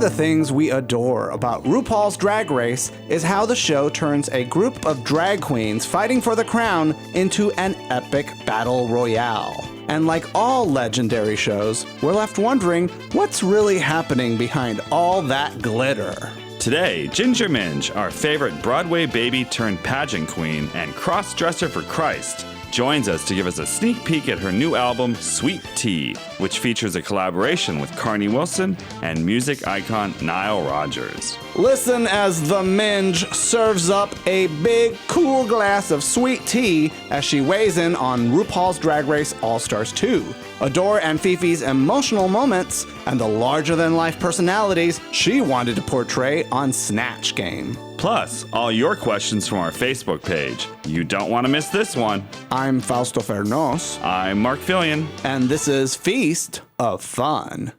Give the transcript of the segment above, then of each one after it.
the things we adore about RuPaul's Drag Race is how the show turns a group of drag queens fighting for the crown into an epic battle royale. And like all legendary shows, we're left wondering what's really happening behind all that glitter. Today, Ginger Minj, our favorite Broadway baby turned pageant queen and cross-dresser for Christ, joins us to give us a sneak peek at her new album, Sweet Tea, which features a collaboration with Carnie Wilson and music icon Nile Rodgers. Listen as the Minj serves up a big, cool glass of sweet tea as she weighs in on RuPaul's Drag Race All-Stars 2. Adore and Phi Phi's emotional moments and the larger-than-life personalities she wanted to portray on Snatch Game. Plus, all your questions from our Facebook page. You don't want to miss this one. I'm Fausto Fernos. I'm Mark Fillion. And this is Feast of Fun.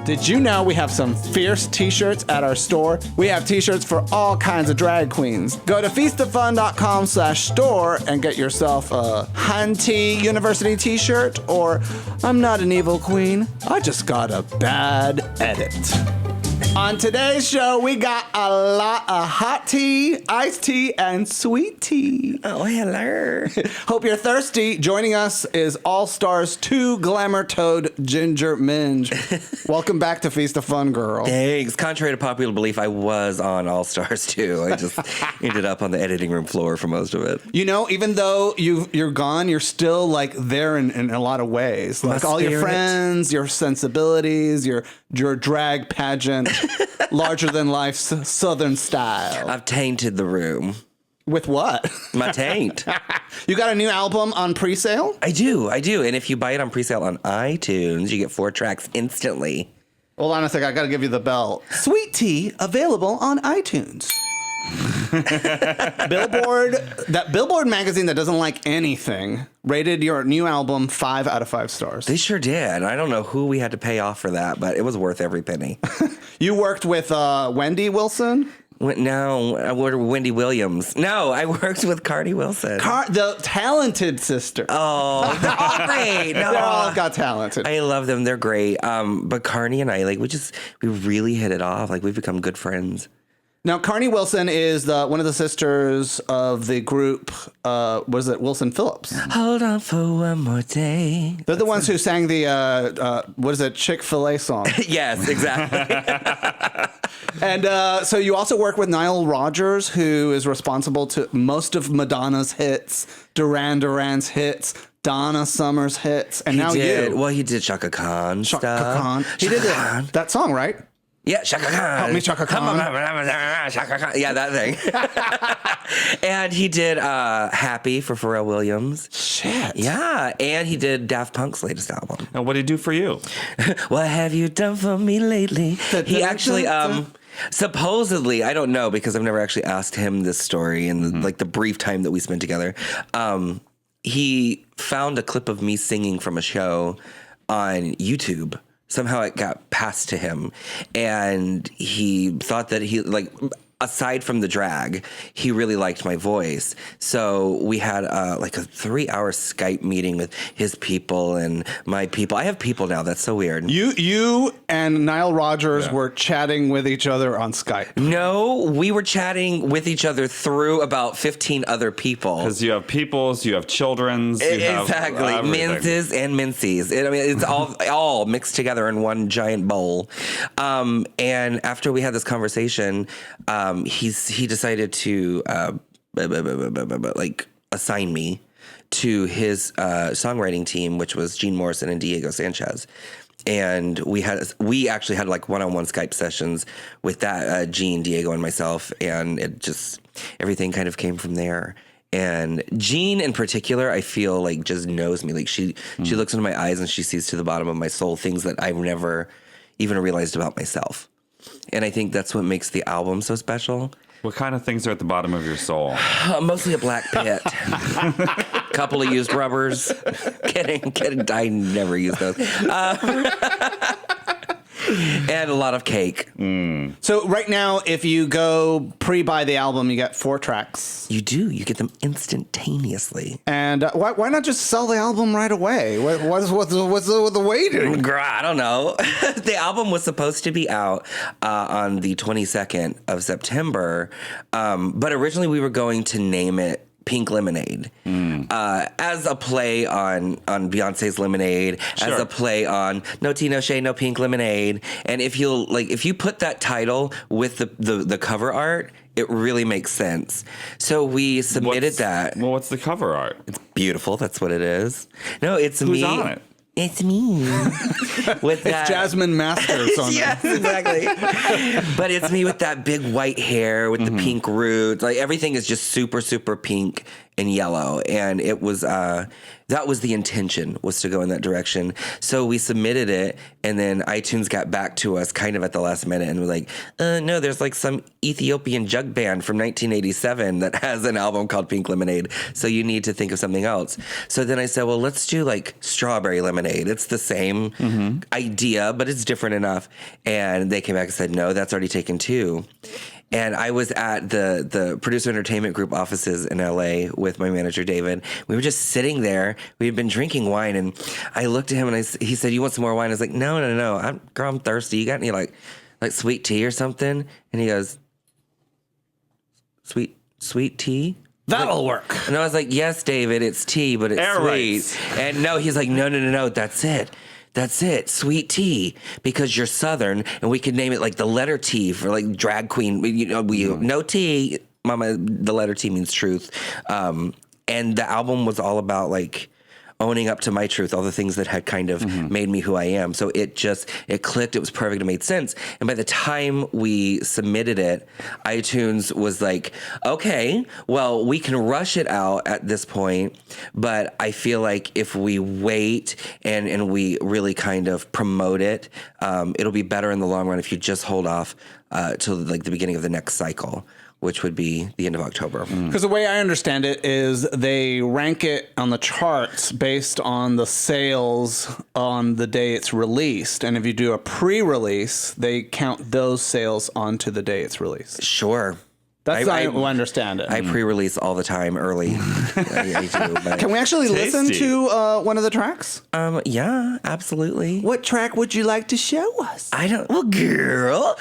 Did you know we have some fierce t-shirts at our store? We have t-shirts for all kinds of drag queens. Go to feastoffun.com/store and get yourself a Hunty University t-shirt or I'm not an evil queen, I just got a bad edit. On today's show, we got a lot of hot tea, iced tea, and sweet tea. Oh, hello. Hope you're thirsty. Joining us is All-Stars 2 Glamour Toad Ginger Minj. Welcome back to Feast of Fun, girl. Thanks. Contrary to popular belief, I was on All Stars 2. I just ended up on the editing room floor for most of it. You know, even though you're gone, you're still like there in a lot of ways. Like all your friends, your sensibilities, your drag pageant, larger than life Southern style. I've tainted the room. With what? My taint. You got a new album on pre-sale? I do. And if you buy it on pre-sale on iTunes, you get 4 tracks instantly. Hold on a second, I gotta give you the bell. Sweet Tea, available on iTunes. Billboard magazine that doesn't like anything rated your new album 5 out of 5 stars. They sure did. I don't know who we had to pay off for that, but it was worth every penny. You worked with Wendy Wilson? No, I worked with Wendy Williams. No, I worked with Carnie Wilson. The talented sister. Oh, they're all great. No. They all got talented. I love them. They're great. But Carnie and I, we really hit it off. Like, we've become good friends. Now, Carnie Wilson is one of the sisters of the group, was it Wilson Phillips? Hold on for one more day. They're the ones who sang the, Chick-fil-A song. Yes, exactly. And so you also work with Nile Rodgers, who is responsible to most of Madonna's hits, Duran Duran's hits, Donna Summer's hits, and you. Well, he did Chaka Khan Chaka stuff. Khan. He did that song, right? Yeah, Chaka Khan. Help me, Chaka Khan. Chaka Khan. Yeah, that thing. And he did Happy for Pharrell Williams. Shit. Yeah, and he did Daft Punk's latest album. Now, what did he do for you? What have you done for me lately? He actually, supposedly, I don't know because I've never actually asked him this story in the brief time that we spent together. He found a clip of me singing from a show on YouTube. Somehow it got passed to him, and he thought that aside from the drag, he really liked my voice. So we had a 3-hour Skype meeting with his people and my people. I have people now. That's so weird. You and Nile Rodgers were chatting with each other on Skype. No, we were chatting with each other through about 15 other people. Because you have peoples, you have children's, you exactly. have Minz's and Mincy's. It's all mixed together in one giant bowl. And after we had this conversation, he decided to assign me to his songwriting team, which was Gene Morrison and Diego Sanchez. And we actually had one-on-one Skype sessions with that Gene, Diego, and myself, and everything kind of came from there. And Jean in particular, I feel like just knows me. Like she looks into my eyes and she sees to the bottom of my soul things that I've never even realized about myself. And I think that's what makes the album so special. What kind of things are at the bottom of your soul? Mostly a black pit. Couple of used rubbers. Kidding. I never use those. and a lot of cake. So right now, if you go pre-buy the album, you get 4 tracks. You do. You get them instantaneously. And why not just sell the album right away? What's the waiting? Girl, I don't know. The album was supposed to be out on the 22nd of September, but originally we were going to name it Pink Lemonade, as a play on Beyonce's Lemonade, as a play on No Tea, No Shade, No Pink Lemonade. And if you put that title with the cover art, it really makes sense. So we submitted that. Well, what's the cover art? It's beautiful. That's what it is. No, it's Who's me. on it? It's me. With that. It's Jasmine Masters on Yes, exactly. But it's me with that big white hair with the pink roots. Like everything is just super, super pink and yellow. And it was that was the intention, was to go in that direction. So we submitted it, and then iTunes got back to us kind of at the last minute and was like, no, there's like some Ethiopian jug band from 1987 that has an album called Pink Lemonade. So you need to think of something else. So then I said, well, let's do like Strawberry Lemonade. It's the same idea, but it's different enough. And they came back and said, no, that's already taken too. And I was at the Producer Entertainment Group offices in LA with my manager, David. We were just sitting there. We had been drinking wine, and I looked at him, and he said, you want some more wine? I was like, no. I'm thirsty. You got any like sweet tea or something? And he goes, sweet tea? That'll work. And I was like, yes, David, it's tea, but it's sweet. And no, he's like, no, that's it. That's it, sweet tea, because you're Southern, and we could name it like the letter T for like drag queen. No tea, mama. The letter T means truth, and the album was all about like owning up to my truth, all the things that had kind of made me who I am. So it clicked. It was perfect. It made sense. And by the time we submitted it, iTunes was like, okay, well, we can rush it out at this point, but I feel like if we wait and we really kind of promote it, it'll be better in the long run if you just hold off till like the beginning of the next cycle, which would be the end of October. Because the way I understand it is they rank it on the charts based on the sales on the day it's released. And if you do a pre-release, they count those sales onto the day it's released. Sure. That's how I understand it. I pre-release all the time early. I do, but Can we actually listen Tasty. to one of the tracks? yeah, absolutely. What track would you like to show us? I don't. Well, girl.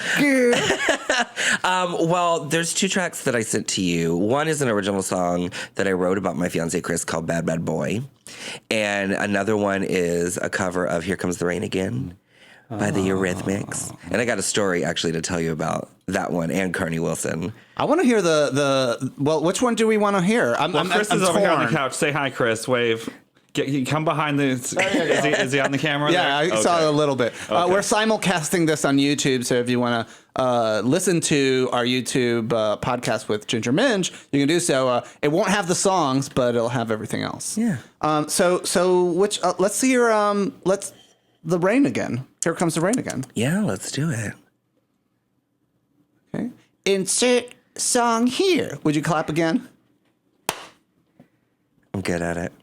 Well, there's 2 tracks that I sent to you. One is an original song that I wrote about my fiance Chris called "Bad Bad Boy," and another one is a cover of "Here Comes the Rain Again" by the Eurythmics. And I got a story actually to tell you about that one and Carnie Wilson. I want to hear well, which one do we want to hear? Chris is over here on the couch. Say hi, Chris. Wave. Come behind the... Is he on the camera? Yeah, there? I saw a little bit. We're simulcasting this on YouTube, so if you want to listen to our YouTube podcast with Ginger Minj, you can do so. It won't have the songs, but it'll have everything else. Yeah. So which... let's see your... The Rain Again. Here Comes the Rain Again. Yeah, let's do it. Okay. Insert song here. Would you clap again? I'm good at it.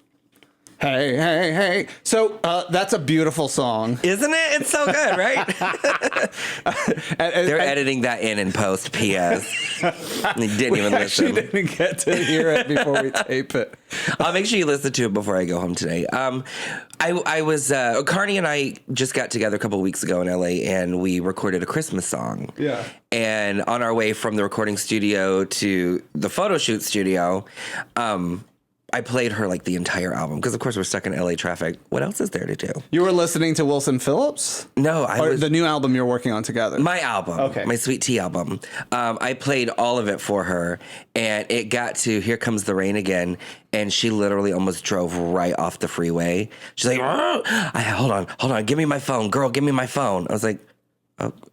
Hey, hey, hey. So that's a beautiful song. Isn't it? It's so good, right? They're editing that in post, P.S. They didn't even Actually listen. didn't get to hear it before we tape it. I'll make sure you listen to it before I go home today. I was Carnie and I just got together a couple of weeks ago in LA, and we recorded a Christmas song. Yeah. And on our way from the recording studio to the photo shoot studio, I played her like the entire album because, of course, we're stuck in LA traffic. What else is there to do? You were listening to Wilson Phillips? No, Or the new album you're working on together? My album, Okay. my Sweet Tea album. I played all of it for her, and it got to Here Comes the Rain Again, and she literally almost drove right off the freeway. She's like, hold on, give me my phone. Girl, give me my phone. I was like,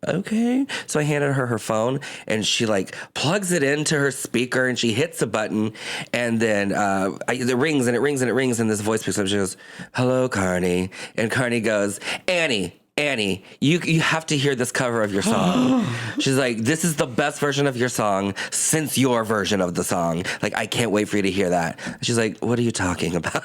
okay. So I handed her phone, and she like plugs it into her speaker, and she hits a button, and then it rings and it rings and it rings, and this voice picks up. She goes, "Hello, Carnie," and Carnie goes, Annie, you have to hear this cover of your song." She's like, "This is the best version of your song since your version of the song. Like, I can't wait for you to hear that." She's like, "What are you talking about?"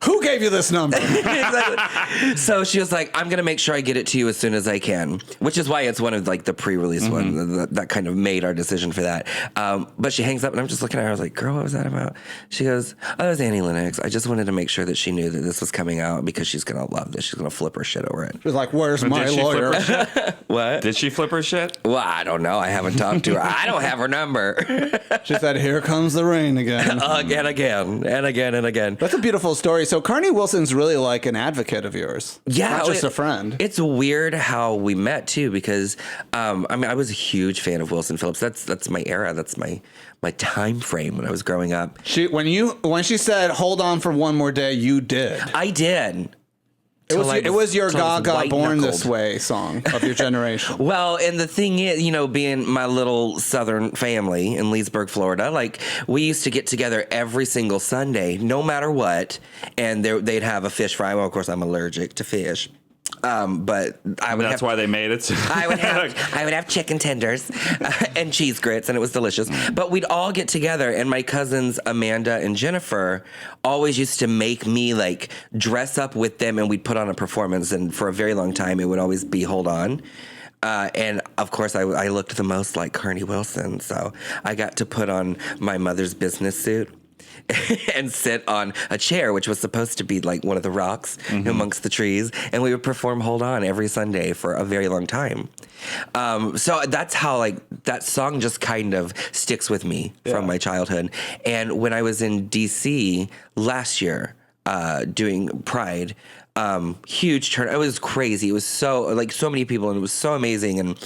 Who gave you this number? Exactly. So she was like, I'm going to make sure I get it to you as soon as I can, which is why it's one of like the pre-release one that kind of made our decision for that. But she hangs up and I'm just looking at her. I was like, girl, what was that about? She goes, oh, it was Annie Lennox. I just wanted to make sure that she knew that this was coming out because she's going to love this. She's going to flip her shit over it. She was like, where's my lawyer? What? Did she flip her shit? Well, I don't know. I haven't talked to her. I don't have her number. She said, here comes the rain again. Again. That's a beautiful story. So Carnie Wilson's really like an advocate of yours. Yeah. Not just a friend. It's weird how we met too, because I was a huge fan of Wilson Phillips. That's my era. That's my time frame when I was growing up. When she said, hold on for one more day, you did. I did. It was your Gaga Born This Way song of your generation. Well, and the thing is, being my little southern family in Leesburg, Florida, like we used to get together every single Sunday, no matter what, and they'd have a fish fry. Well, of course, I'm allergic to fish. But that's why they made it. I would have chicken tenders and cheese grits, and it was delicious. But we'd all get together, and my cousins Amanda and Jennifer always used to make me like dress up with them, and we'd put on a performance. And for a very long time, it would always be Hold On. And of course, I looked the most like Carnie Wilson, so I got to put on my mother's business suit and sit on a chair, which was supposed to be like one of the rocks amongst the trees. And we would perform Hold On every Sunday for a very long time. So that's how like that song just kind of sticks with me from my childhood. And when I was in DC last year doing Pride, huge turn. It was crazy. It was so many people, and it was so amazing. And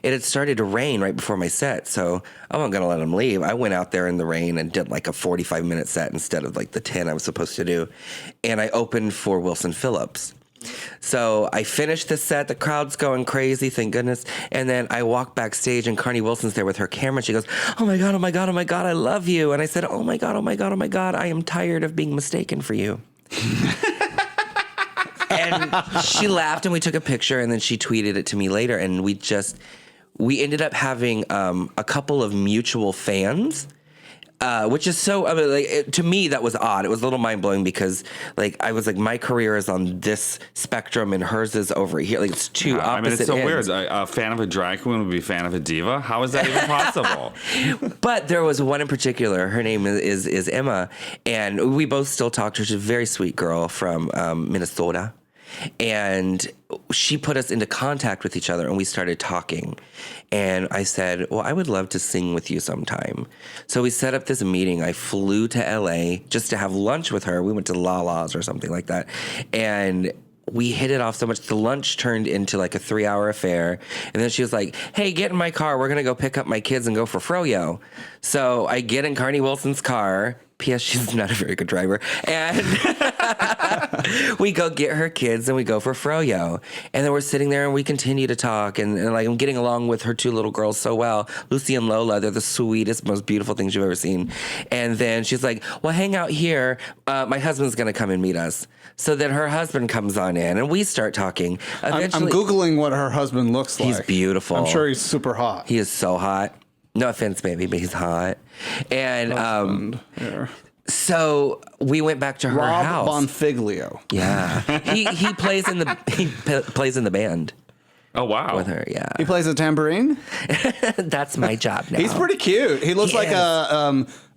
it had started to rain right before my set, so I wasn't gonna let them leave. I went out there in the rain and did like a 45-minute set instead of like the 10 I was supposed to do. And I opened for Wilson Phillips. So I finished the set. The crowd's going crazy, thank goodness. And then I walk backstage, and Carnie Wilson's there with her camera. And she goes, "Oh my God, oh my God, oh my God, I love you." And I said, "Oh my God, oh my God, oh my God, I am tired of being mistaken for you." And she laughed, and we took a picture, and then she tweeted it to me later, and we ended up having a couple of mutual fans, which is so, to me, that was odd. It was a little mind-blowing because, like, I was like, my career is on this spectrum, and hers is over here. Like, it's two opposite it's so ends. weird. A fan of a drag queen would be a fan of a diva. How is that even possible? But there was one in particular. Her name is Emma, and we both still talk to her. She's a very sweet girl from Minnesota. And she put us into contact with each other, and we started talking. And I said, well, I would love to sing with you sometime. So we set up this meeting. I flew to LA just to have lunch with her. We went to Lala's or something like that. And we hit it off so much. The lunch turned into like a 3-hour affair. And then she was like, hey, get in my car. We're going to go pick up my kids and go for Froyo. So I get in Carnie Wilson's car. P.S. She's not a very good driver. And we go get her kids, and we go for Froyo. And then we're sitting there, and we continue to talk. And like, I'm getting along with her two little girls so well. Lucy and Lola, they're the sweetest, most beautiful things you've ever seen. And then she's like, well, hang out here. My husband's going to come and meet us. So then her husband comes on in, and we start talking. I'm Googling what her husband looks like. He's beautiful. I'm sure he's super hot. He is so hot. No offense, baby, but he's hot. And so we went back to her house. Rob Bonfiglio. Yeah, he plays in the band. Oh, wow. With her, yeah. He plays a tambourine? That's my job now. He's pretty cute. He looks like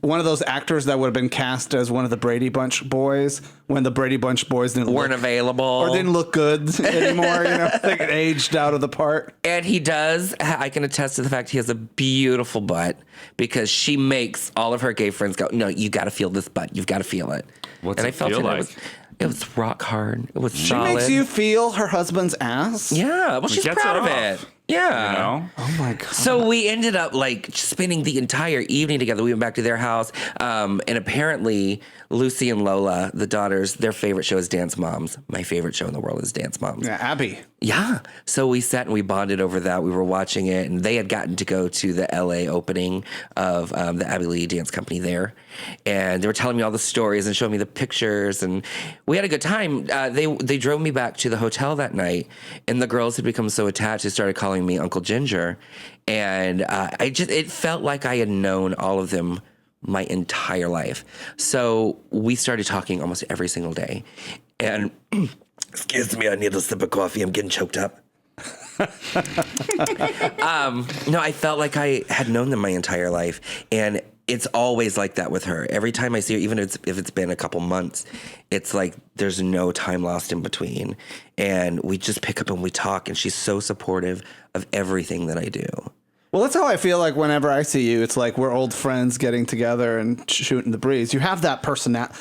one of those actors that would have been cast as one of the Brady Bunch boys when the Brady Bunch boys weren't available. Or didn't look good anymore, Like it aged out of the part. And he does. I can attest to the fact he has a beautiful butt because she makes all of her gay friends go, no, you got to feel this butt. You've got to feel it. What's it feel like? It was rock hard. It was she solid. She makes you feel her husband's ass? Yeah. Well, she's proud of it. Yeah. Oh my God. So we ended up like spending the entire evening together. We went back to their house. And apparently Lucy and Lola, the daughters, their favorite show is Dance Moms. My favorite show in the world is Dance Moms. Yeah, Abby. Yeah. So we sat and we bonded over that. We were watching it, and they had gotten to go to the LA opening of the Abby Lee Dance Company there. And they were telling me all the stories and showing me the pictures, and we had a good time. They drove me back to the hotel that night, and the girls had become so attached, they started calling me Uncle Ginger. And it felt like I had known all of them my entire life. So we started talking almost every single day. And excuse me, I need a sip of coffee. I'm getting choked up. No, I felt like I had known them my entire life. And it's always like that with her. Every time I see her, even if it's been a couple months, it's like there's no time lost in between. And we just pick up and we talk. And she's so supportive of everything that I do. Well, that's how I feel like whenever I see you. It's like we're old friends getting together and shooting the breeze. You have that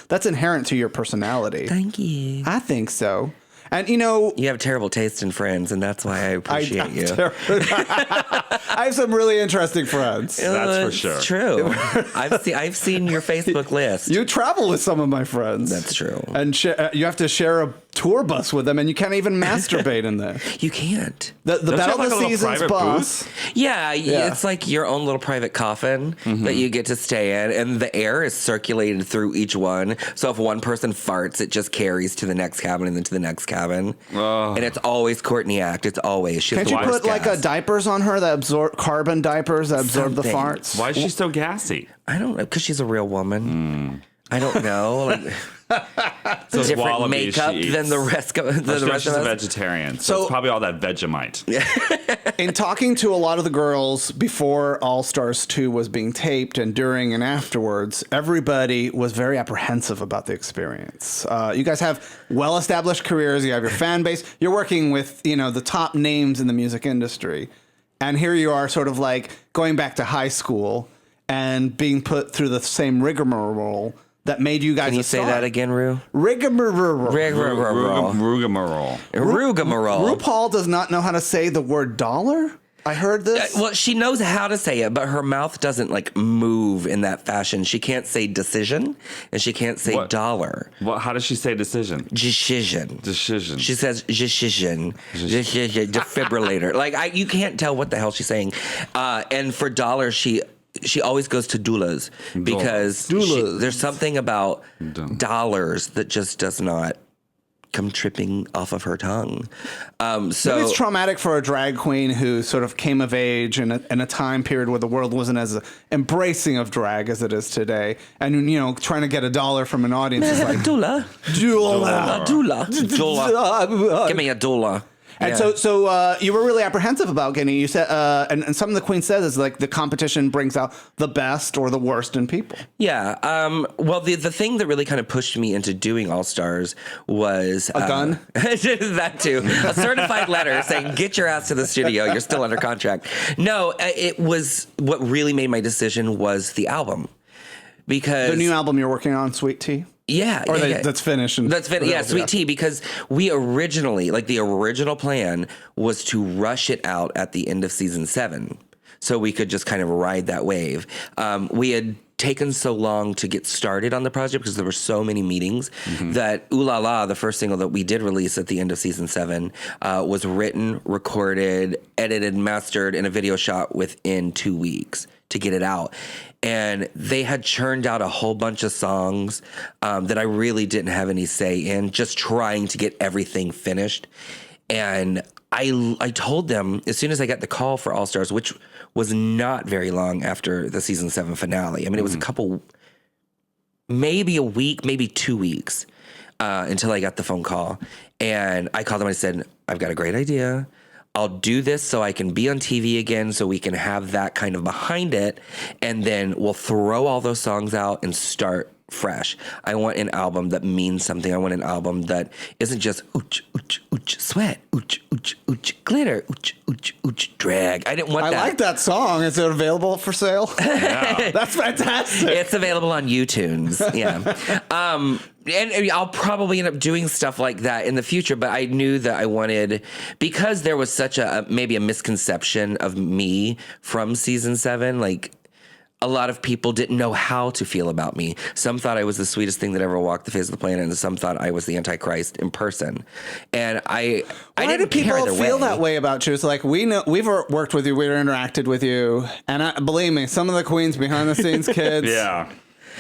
that's inherent to your personality. Thank you. I think so. And, you know... You have terrible taste in friends, and that's why I appreciate you. I have some really interesting friends. That's for sure. It's true. I've seen your Facebook list. You travel with some of my friends. That's true. And you have to share a tour bus with them, and you can't even masturbate in there. You can't. The Battle of the Seasons bus. Yeah, it's like your own little private coffin that you get to stay in, and the air is circulated through each one. So if one person farts, it just carries to the next cabin and then to the next cabin. And it's always Courtney Act. It's always. Can't you put like diapers on her that absorb carbon diapers that absorb the farts? Why is she so gassy? I don't know, because she's a real woman. I don't know. Like, so different makeup than the rest of us. She's a vegetarian, so it's probably all that Vegemite. In talking to a lot of the girls before All Stars 2 was being taped and during and afterwards, everybody was very apprehensive about the experience. You guys have well-established careers. You have your fan base. You're working with, the top names in the music industry. And here you are sort of like going back to high school and being put through the same rigmarole that made you guys Can you say that again, Rue? Rigmarole. Rugamarole. RuPaul does not know how to say the word dollar? I heard this. Well, she knows how to say it, but her mouth doesn't like move in that fashion. She can't say decision, and she can't say dollar. Well, how does she say decision? Decision. She says decision. Defibrillator. Like you can't tell what the hell she's saying. And for dollar, she always goes to doulas because there's something about dollars that just does not come tripping off of her tongue. So maybe it's traumatic for a drag queen who sort of came of age in a time period where the world wasn't as embracing of drag as it is today. And, trying to get $1 from an audience is like... Doula. Give me a doula. And so you were really apprehensive about getting. You said, and something the Queen says is like the competition brings out the best or the worst in people. Yeah. Well, the thing that really kind of pushed me into doing All Stars was a gun. That too. A certified letter saying, "Get your ass to the studio. You're still under contract." No, it was what really made my decision was the album, because the new album you're working on, Sweet Tea. Yeah, that's finished. Sweet Tea, because we originally, the original plan was to rush it out at the end of season 7, so we could just kind of ride that wave. We had taken so long to get started on the project because there were so many meetings that Ooh La La, the first single that we did release at the end of season 7, was written, recorded, edited, mastered, and a video shot within 2 weeks to get it out. And they had churned out a whole bunch of songs that I really didn't have any say in, just trying to get everything finished. And I told them as soon as I got the call for All Stars, which was not very long after the season 7 finale. I mean, it was maybe a week, maybe 2 weeks until I got the phone call. And I called them and I said, I've got a great idea. I'll do this so I can be on TV again, so we can have that kind of behind it, and then we'll throw all those songs out and start fresh. I want an album that means something. I want an album that isn't just ooch, ooch, ooch, sweat, ooch, ooch, ooch, glitter, ooch, ooch, ooch, drag. I didn't want that. I like that song. Is it available for sale? Yeah. That's fantastic. It's available on YouTunes. Yeah. And I'll probably end up doing stuff like that in the future, but I knew that I wanted, because there was such maybe a misconception of me from season 7, a lot of people didn't know how to feel about me. Some thought I was the sweetest thing that ever walked the face of the planet, and some thought I was the Antichrist in person. And I didn't care either way. Why do people feel that way about you? It's like, we've worked with you, we've interacted with you, and believe me, some of the queens behind the scenes kids. Yeah.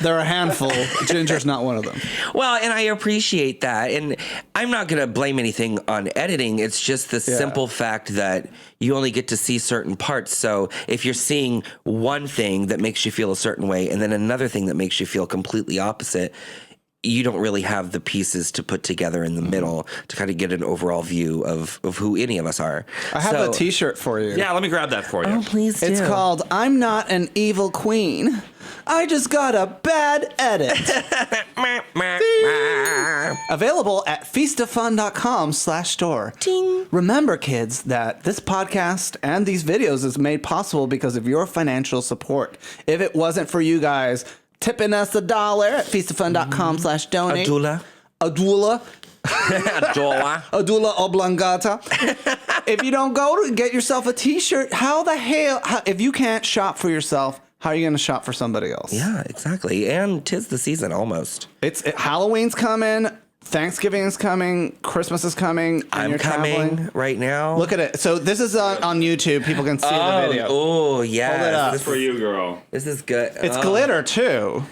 They're a handful. Ginger's not one of them. Well, and I appreciate that. And I'm not going to blame anything on editing. It's just the simple fact that you only get to see certain parts. So if you're seeing one thing that makes you feel a certain way and then another thing that makes you feel completely opposite, you don't really have the pieces to put together in the middle to kind of get an overall view of who any of us are. I have a T-shirt for you. Yeah, let me grab that for you. Oh, please do. It's called "I'm Not an Evil Queen. I Just Got a Bad Edit." Available at feastofun.com/store. Ting. Remember, kids, that this podcast and these videos is made possible because of your financial support. If it wasn't for you guys tipping us $1 at feastofun.com/donate. Adula oblongata. If you don't go to get yourself a T-shirt, if you can't shop for yourself, how are you going to shop for somebody else? Yeah, exactly. And 'tis the season almost. Halloween's coming. Thanksgiving is coming. Christmas is coming. I'm coming right now. Look at it. So this is on YouTube. People can see the video. Oh, yeah. Hold it up. This is for you, girl. This is good. It's glitter, too.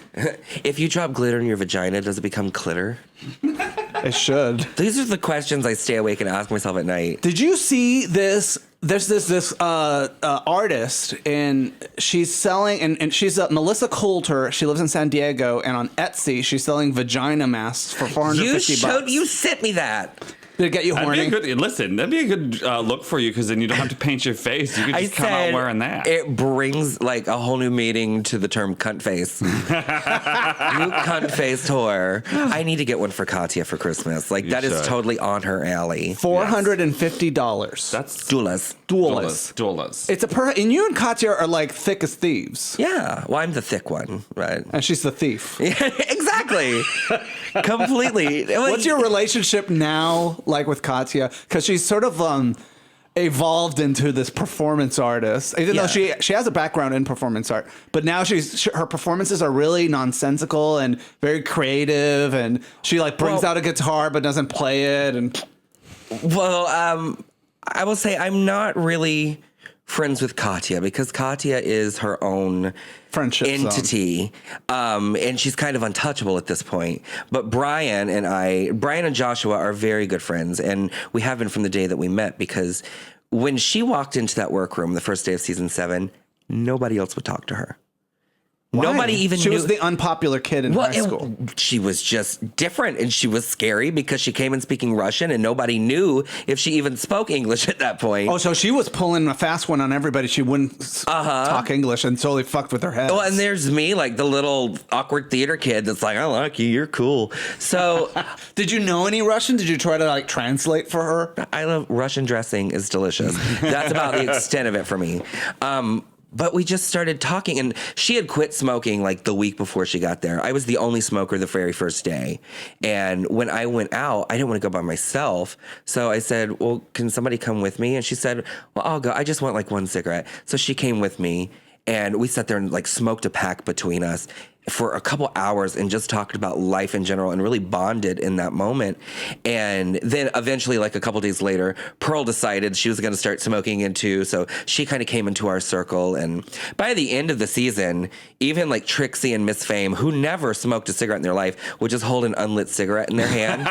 If you drop glitter in your vagina, does it become clitter? It should. These are the questions I stay awake and ask myself at night. Did you see this? There's this artist, and she's selling, and she's Melissa Coulter. She lives in San Diego, and on Etsy, she's selling vagina masks for $450. You sent me that. Did it get you horny? That'd be a good look for you because then you don't have to paint your face. You could just come out wearing that. It brings like a whole new meaning to the term cunt face. You cunt faced whore. I need to get one for Katya for Christmas. Like that is totally on her alley. $450. That's Doulas. It's and you and Katya are like thick as thieves. Yeah. Well, I'm the thick one, right? And she's the thief. Yeah, exactly. Completely. What's your relationship now like with Katya? Because she's sort of evolved into this performance artist, even though she has a background in performance art. But now her performances are really nonsensical and very creative, and she like brings out a guitar but doesn't play it. And I will say I'm not really friends with Katya because Katya is her own friendship entity, and she's kind of untouchable at this point. But Brian and Joshua are very good friends, and we have been from the day that we met because when she walked into that workroom the first day of season 7, nobody else would talk to her. Why? Nobody even knew. She was the unpopular kid in high school. She was just different, and she was scary because she came in speaking Russian, and nobody knew if she even spoke English at that point. Oh, so she was pulling a fast one on everybody. She wouldn't talk English and totally fucked with her head. Oh, and there's me, like the little awkward theater kid that's like, I like you, you're cool. So, did you know any Russian? Did you try to like translate for her? I love Russian dressing is delicious. That's about the extent of it for me. But we just started talking, and she had quit smoking like the week before she got there. I was the only smoker the very first day. And when I went out, I didn't want to go by myself. So I said, well, can somebody come with me? And she said, well, I'll go. I just want like one cigarette. So she came with me, and we sat there and like smoked a pack between us for a couple hours and just talked about life in general and really bonded in that moment. And then eventually, like a couple days later, Pearl decided she was going to start smoking in too. So she kind of came into our circle. And by the end of the season, even like Trixie and Miss Fame, who never smoked a cigarette in their life, would just hold an unlit cigarette in their hand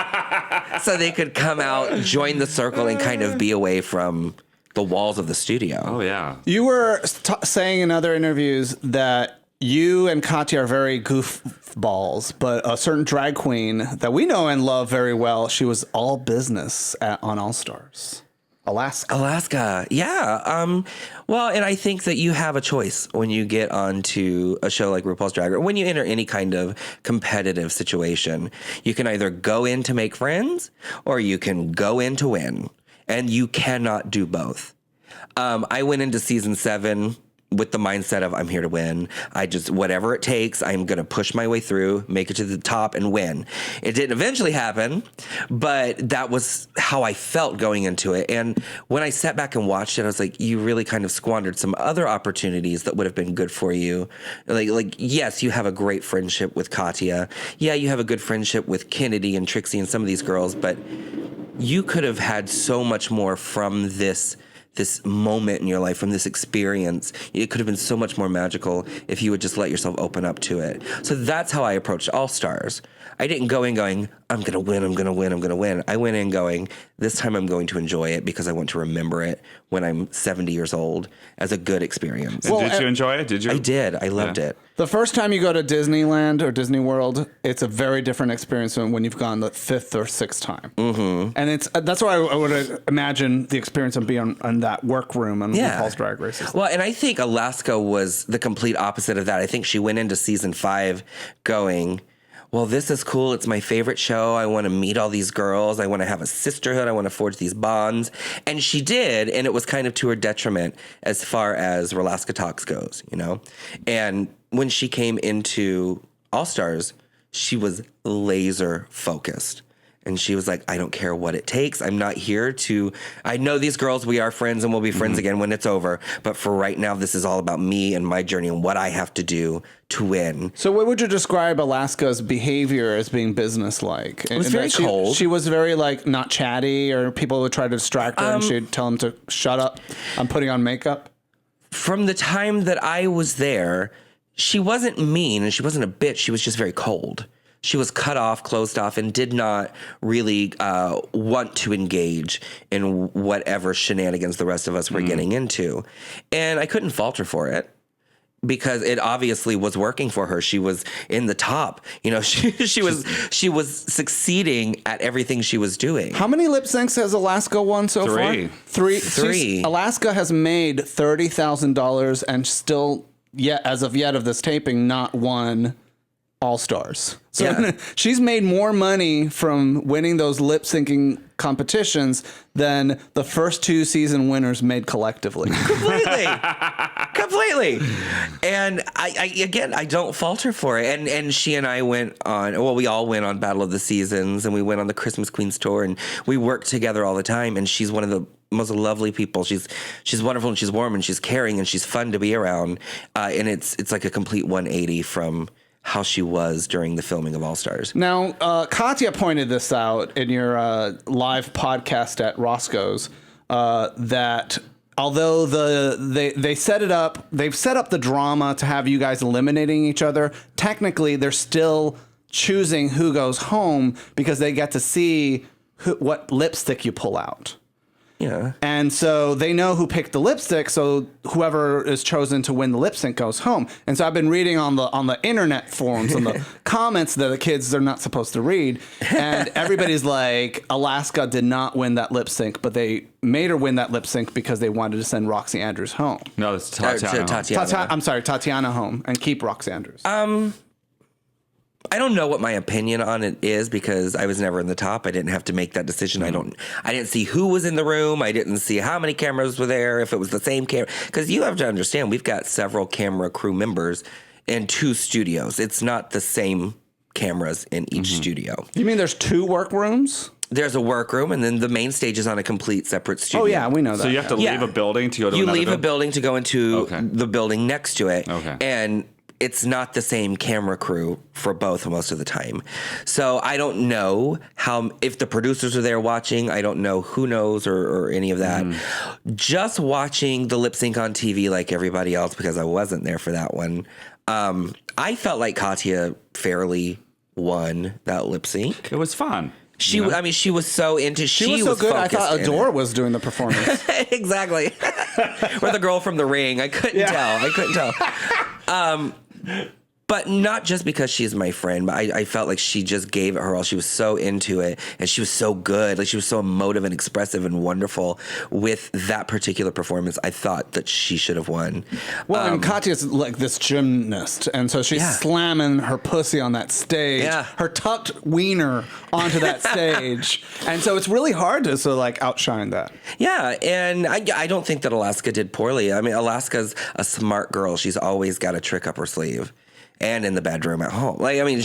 so they could come out, join the circle, and kind of be away from the walls of the studio. Oh, yeah. You were saying in other interviews that you and Katya are very goofballs, but a certain drag queen that we know and love very well, she was all business on All Stars. Alaska. Yeah. Well, and I think that you have a choice when you get onto a show like RuPaul's Drag Race. When you enter any kind of competitive situation, you can either go in to make friends or you can go in to win. And you cannot do both. I went into season 7 with the mindset of I'm here to win. Whatever it takes, I'm going to push my way through, make it to the top, and win. It didn't eventually happen, but that was how I felt going into it. And when I sat back and watched it, I was like, you really kind of squandered some other opportunities that would have been good for you. Like yes, you have a great friendship with Katya. Yeah, you have a good friendship with Kennedy and Trixie and some of these girls, but you could have had so much more from this this moment in your life, from this experience. It could have been so much more magical if you would just let yourself open up to it. So that's how I approached All Stars. I didn't go in going, I'm going to win, I'm going to win, I'm going to win. I went in going, this time I'm going to enjoy it because I want to remember it when I'm 70 years old as a good experience. And did you enjoy it? Did you? I did. I loved it. The first time you go to Disneyland or Disney World, it's a very different experience than when you've gone the fifth or sixth time. Mm-hmm. And that's why I would imagine the experience of being on that workroom on RuPaul's Drag Race. Well, and I think Alaska was the complete opposite of that. I think she went into season 5 going, well, this is cool. It's my favorite show. I want to meet all these girls. I want to have a sisterhood. I want to forge these bonds. And she did, and it was kind of to her detriment as far as Alaska Talks goes, you know? And when she came into All Stars, she was laser focused. And she was like, I don't care what it takes. I'm not here to... I know these girls, we are friends and we'll be friends again when it's over. But for right now, this is all about me and my journey and what I have to do to win. So what would you describe Alaska's behavior as being businesslike? It was very cold. She was very, like, not chatty, or people would try to distract her and she'd tell them to shut up. I'm putting on makeup. From the time that I was there, she wasn't mean and she wasn't a bitch. She was just very cold. She was cut off, closed off, and did not really want to engage in whatever shenanigans the rest of us were getting into. And I couldn't fault her for it because it obviously was working for her. She was in the top. You know, she was succeeding at everything she was doing. How many lip syncs has Alaska won so far? Three. Alaska has made $30,000 and still, as of yet of this taping, not won All Stars. So she's made more money from winning those lip syncing competitions than the first 2 season winners made collectively. Completely. And I don't fault her for it. And she and I went on, well, we all went on Battle of the Seasons, and we went on the Christmas Queens tour, and we worked together all the time. And she's one of the most lovely people. She's wonderful, and she's warm, and she's caring, and she's fun to be around. And it's like a complete 180 from how she was during the filming of All Stars. Now, Katya pointed this out in your live podcast at Roscoe's, that although they've set up the drama to have you guys eliminating each other, technically they're still choosing who goes home because they get to see what lipstick you pull out. Yeah. And so they know who picked the lipstick, so whoever is chosen to win the lip sync goes home. And so I've been reading on the internet forums and the comments that the kids are not supposed to read, and everybody's like, Alaska did not win that lip sync, but they made her win that lip sync because they wanted to send Roxy Andrews home. No, it's Tatiana. I'm sorry, Tatiana home, and keep Roxy Andrews. I don't know what my opinion on it is because I was never in the top. I didn't have to make that decision. I didn't see who was in the room. I didn't see how many cameras were there, if it was the same camera. Because you have to understand, we've got several camera crew members in 2 studios. It's not the same cameras in each studio. You mean there's 2 workrooms? There's a workroom, and then the main stage is on a complete separate studio. Oh, yeah, we know that. So you have to leave a building to go to another You leave a building to go into Okay. the building next to it. Okay. And it's not the same camera crew for both most of the time. So I don't know if the producers are there watching. I don't know who knows or any of that. Just watching the lip sync on TV like everybody else, because I wasn't there for that one. I felt like Katya fairly won that lip sync. It was fun. I mean, she was so into. She was so good. I thought Adore was doing the performance. Exactly. Or the girl from The Ring. I couldn't tell. But not just because she's my friend, but I felt like she just gave it her all. She was so into it, and she was so good. Like, she was so emotive and expressive and wonderful with that particular performance. I thought that she should have won. Well, and Katya's like this gymnast, and so she's slamming her pussy on that stage, her tucked wiener onto that stage, and so it's really hard to sort of like outshine that. Yeah, and I don't think that Alaska did poorly. I mean, Alaska's a smart girl. She's always got a trick up her sleeve. And in the bedroom at home. Like, I mean,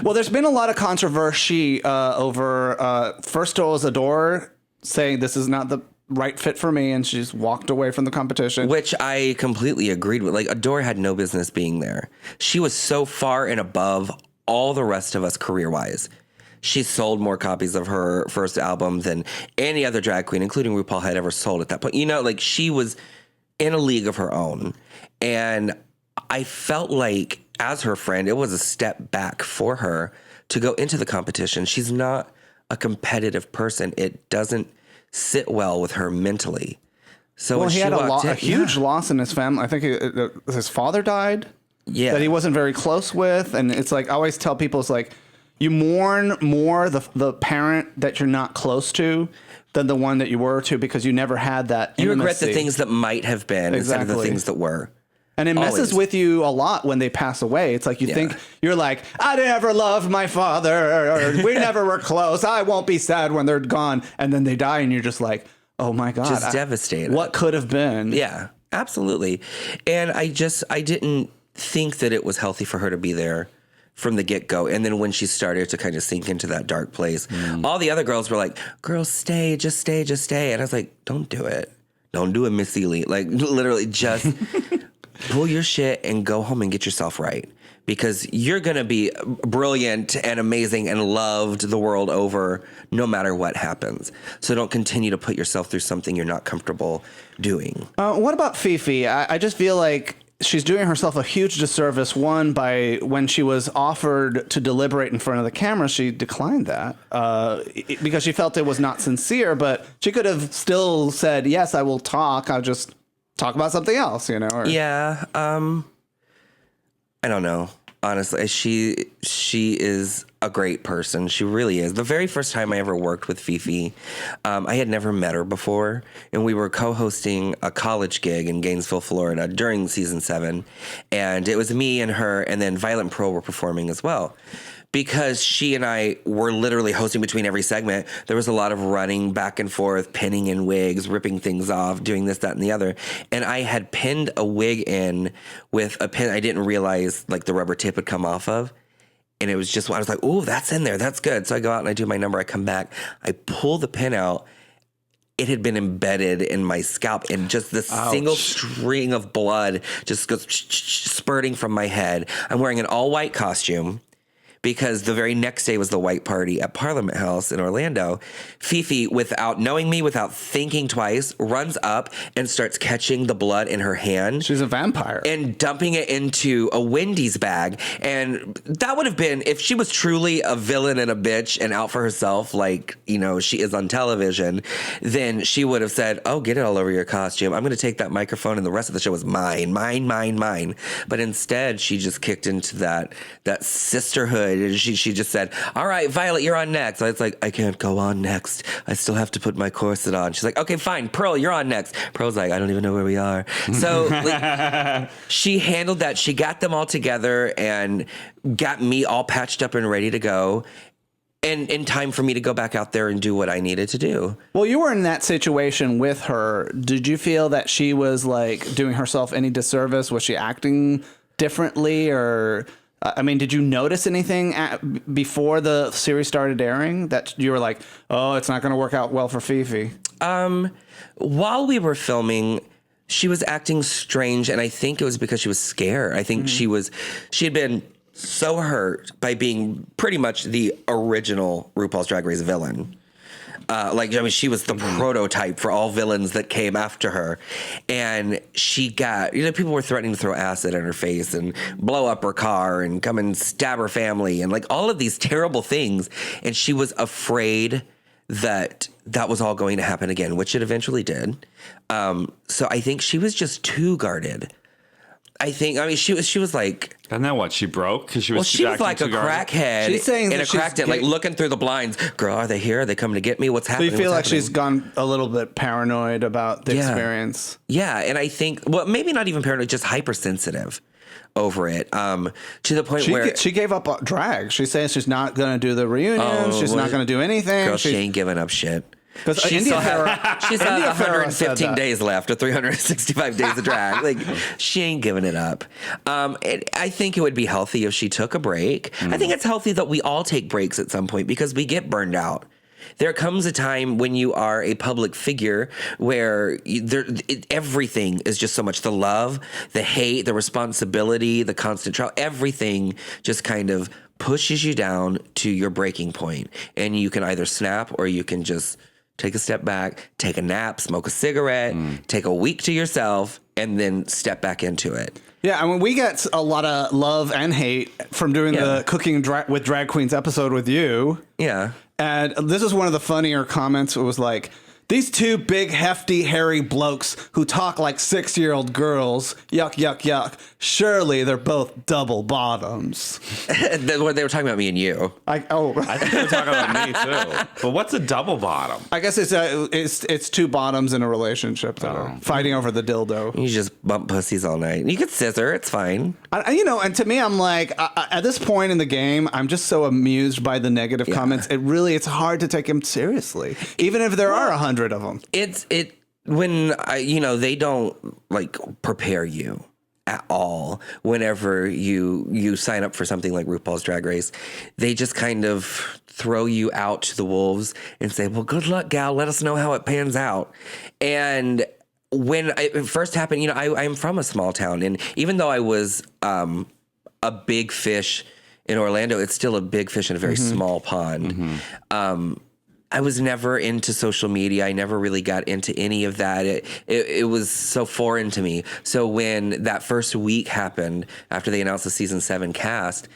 well, there's been a lot of controversy over, first it was Adore saying this is not the right fit for me, and she's walked away from the competition. Which I completely agreed with. Like, Adore had no business being there. She was so far and above all the rest of us career-wise. She sold more copies of her first album than any other drag queen, including RuPaul, had ever sold at that point. You know, like she was in a league of her own. And I felt like as her friend, it was a step back for her to go into the competition. She's not a competitive person. It doesn't sit well with her mentally. So well, when he she had walked a huge loss in his family. I think his father died. Yeah. That he wasn't very close with. And it's like, I always tell people, it's like, you mourn more the parent that you're not close to than the one that you were to, because you never had that intimacy. You regret the things that might have been instead of the things that were. And it messes with you a lot when they pass away. It's like you think, you're like, I never loved my father, or we never were close. I won't be sad when they're gone. And then they die, and you're just like, oh my God. Just devastated. What could have been? Yeah, absolutely. And I didn't think that it was healthy for her to be there from the get-go. And then when she started to kind of sink into that dark place, all the other girls were like, girls, stay, just stay, just stay. And I was like, don't do it. Don't do it, Miss Ely. Like, literally just pull your shit and go home and get yourself right. Because you're going to be brilliant and amazing and loved the world over no matter what happens. So don't continue to put yourself through something you're not comfortable doing. What about Phi Phi? I just feel like she's doing herself a huge disservice. One, by when she was offered to deliberate in front of the camera, she declined that because she felt it was not sincere. But she could have still said, yes, I will talk. I'll just talk about something else, you know? Or, yeah. I don't know. Honestly, she is a great person. She really is. The very first time I ever worked with Phi Phi, I had never met her before, and we were co-hosting a college gig in Gainesville, Florida during season 7, and it was me and her, and then Violet and Pearl were performing as well. Because she and I were literally hosting between every segment, there was a lot of running back and forth, pinning in wigs, ripping things off, doing this, that, and the other. And I had pinned a wig in with a pin I didn't realize like the rubber tip had come off of. And it was just, I was like, oh, that's in there. That's good. So I go out and I do my number. I come back. I pull the pin out. It had been embedded in my scalp, and just this single string of blood just goes spurting from my head. I'm wearing an all-white costume, because the very next day was the white party at Parliament House in Orlando. Phi Phi, without knowing me, without thinking twice, runs up and starts catching the blood in her hand. She's a vampire. And dumping it into a Wendy's bag. And that would have been, if she was truly a villain and a bitch and out for herself, like, you know, she is on television, then she would have said, oh, get it all over your costume. I'm going to take that microphone, and the rest of the show is mine, mine, mine, mine. But instead, she just kicked into that sisterhood. And she just said, all right, Violet, you're on next. I was like, I can't go on next. I still have to put my corset on. She's like, okay, fine. Pearl, you're on next. Pearl's like, I don't even know where we are. So like, she handled that. She got them all together and got me all patched up and ready to go. And in time for me to go back out there and do what I needed to do. Well, you were in that situation with her. Did you feel that she was like doing herself any disservice? Was she acting differently, or... I mean, did you notice anything before the series started airing that you were like, oh, it's not going to work out well for Phi Phi? While we were filming, she was acting strange, and I think it was because she was scared. I think she had been so hurt by being pretty much the original RuPaul's Drag Race villain. She was the prototype for all villains that came after her. And she got, people were threatening to throw acid in her face and blow up her car and come and stab her family and like all of these terrible things. And she was afraid that was all going to happen again, which it eventually did. So I think she was just too guarded. She was like... Isn't that what? She broke? Because she was like a crackhead. She's saying in a crack den, like looking through the blinds. Girl, are they here? Are they coming to get me? What's happening? So you feel like she's gone a little bit paranoid about the experience? Yeah, and I think, well, maybe not even paranoid, just hypersensitive over it. To the point where... She gave up drag. She's saying she's not going to do the reunion. She's not going to do anything. Girl, she ain't giving up shit. Because she's got 115 days left, or 365 days of drag. Like, she ain't giving it up. I think it would be healthy if she took a break. I think it's healthy that we all take breaks at some point because we get burned out. There comes a time when you are a public figure where everything is just so much. The love, the hate, the responsibility, the constant trial, everything just kind of pushes you down to your breaking point, and you can either snap or you can just take a step back, take a nap, smoke a cigarette, take a week to yourself, and then step back into it. Yeah, I mean, we get a lot of love and hate from doing the Cooking with Drag Queens episode with you. Yeah. And this is one of the funnier comments. It was like, these two big, hefty, hairy blokes who talk like 6-year-old girls. Yuck, yuck, yuck. Surely they're both double bottoms. They were talking about me and you. I think they were talking about me too. But what's a double bottom? I guess it's two bottoms in a relationship that are fighting over the dildo. You just bump pussies all night. You could scissor. It's fine. And to me, I'm like, at this point in the game, I'm just so amused by the negative comments. It's hard to take them seriously, even if there are 100 of them. They don't like prepare you at all. Whenever you sign up for something like RuPaul's Drag Race, they just kind of throw you out to the wolves and say, well, good luck, gal. Let us know how it pans out. And when it first happened, I'm from a small town, and even though I was a big fish in Orlando, it's still a big fish in a very small pond. I was never into social media. I never really got into any of that. It was so foreign to me. So when that first week happened, after they announced the season 7 cast,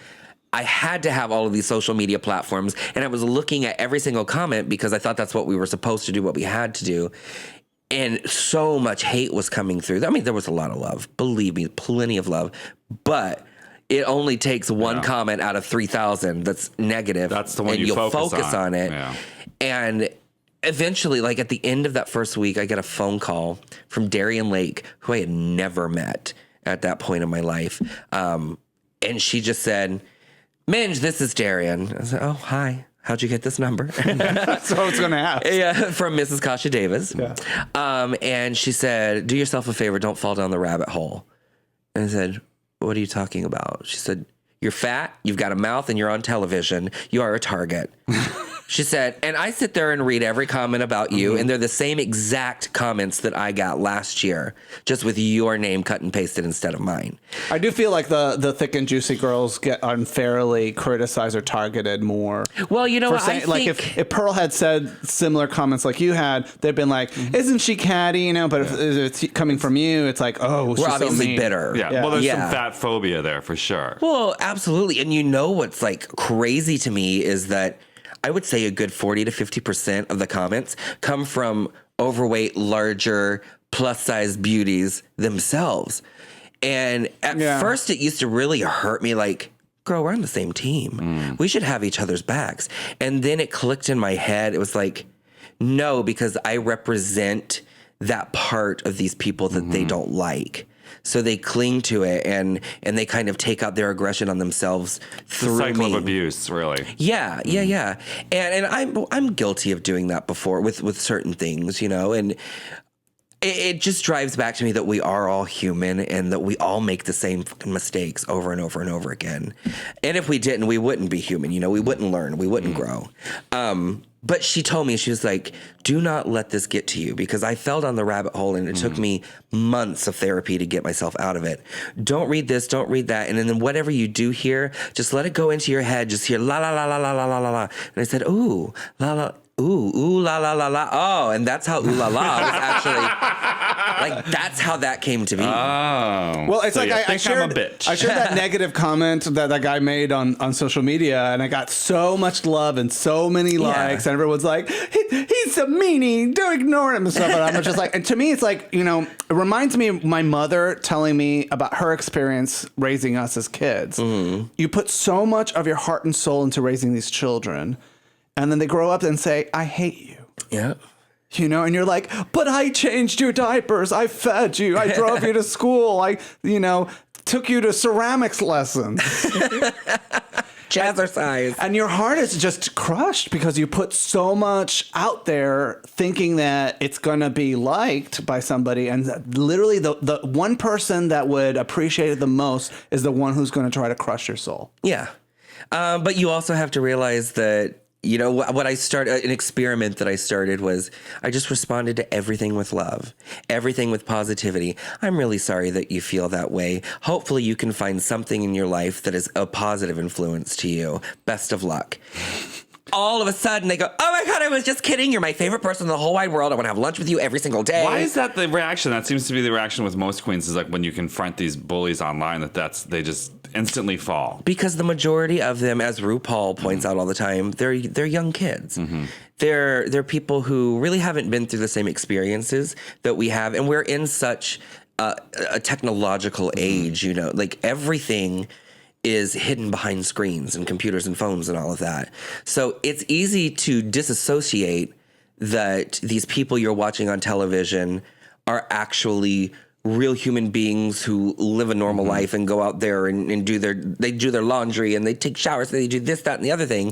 I had to have all of these social media platforms, and I was looking at every single comment because I thought that's what we were supposed to do, what we had to do. And so much hate was coming through. I mean, there was a lot of love. Believe me, plenty of love. But it only takes one comment out of 3,000 that's negative. That's the one and you you'll focus on it. Yeah. And eventually, like at the end of that first week, I get a phone call from Darien Lake, who I had never met at that point in my life. And she just said, Minj, this is Darien. I said, oh, hi. How'd you get this number? So I was going to ask. Yeah, from Mrs. Kasha Davis. Yeah. And she said, do yourself a favor, don't fall down the rabbit hole. And I said, what are you talking about? She said, you're fat, you've got a mouth, and you're on television. You are a target. She said, and I sit there and read every comment about you, and they're the same exact comments that I got last year, just with your name cut and pasted instead of mine. I do feel like the thick and juicy girls get unfairly criticized or targeted more. Well, I think... Like if Pearl had said similar comments like you had, they've been like, isn't she catty, But if it's coming from you, it's like, oh, we're she's obviously so mean. bitter. Yeah. Well, there's some fat phobia there for sure. Well, absolutely. And what's like crazy to me is that I would say a good 40 to 50% of the comments come from overweight, larger, plus-size beauties themselves. And at first, it used to really hurt me like, girl, we're on the same team. We should have each other's backs. And then it clicked in my head. It was like, no, because I represent that part of these people that they don't like. So they cling to it and they kind of take out their aggression on themselves through the cycle me. of abuse, really. Yeah. And I'm guilty of doing that before with certain things, and it just drives back to me that we are all human and that we all make the same fucking mistakes over and over and over again. And if we didn't, we wouldn't be human, we wouldn't learn, we wouldn't grow. But she told me, she was like, do not let this get to you, because I fell down the rabbit hole and it took me months of therapy to get myself out of it. Don't read this, don't read that. And then whatever you do hear, just let it go into your head. Just hear la, la, la, la, la, la, la, la, la. And I said, ooh, la, la. Ooh, la, la, la, la. Oh, and that's how ooh, la, la was actually, that's how that came to be. Oh. Well, it's so like I shared, I'm a bitch. I shared that negative comment that guy made on social media, and I got so much love and so many likes, and everyone's like, he's a meanie, don't ignore him and stuff. And I'm just like, and to me, it's like, it reminds me of my mother telling me about her experience raising us as kids. You put so much of your heart and soul into raising these children, and then they grow up and say, I hate you. Yeah. And you're like, but I changed your diapers. I fed you. I drove you to school. I, took you to ceramics lessons. Jazzercise. And your heart is just crushed because you put so much out there thinking that it's going to be liked by somebody. And literally the one person that would appreciate it the most is the one who's going to try to crush your soul. Yeah. But you also have to realize that you know, what I started, an experiment that I started was I just responded to everything with love, everything with positivity. I'm really sorry that you feel that way. Hopefully you can find something in your life that is a positive influence to you. Best of luck. All of a sudden they go, oh my God, I was just kidding. You're my favorite person in the whole wide world. I want to have lunch with you every single day. Why is that the reaction? That seems to be the reaction with most queens, is like when you confront these bullies online, they just instantly fall. Because the majority of them, as RuPaul points out all the time, they're young kids. They're people who really haven't been through the same experiences that we have. And we're in such a technological age, you know, like everything is hidden behind screens and computers and phones and all of that. So it's easy to disassociate that these people you're watching on television are actually real human beings who live a normal life and go out there and do their laundry and they take showers and they do this, that, and the other thing.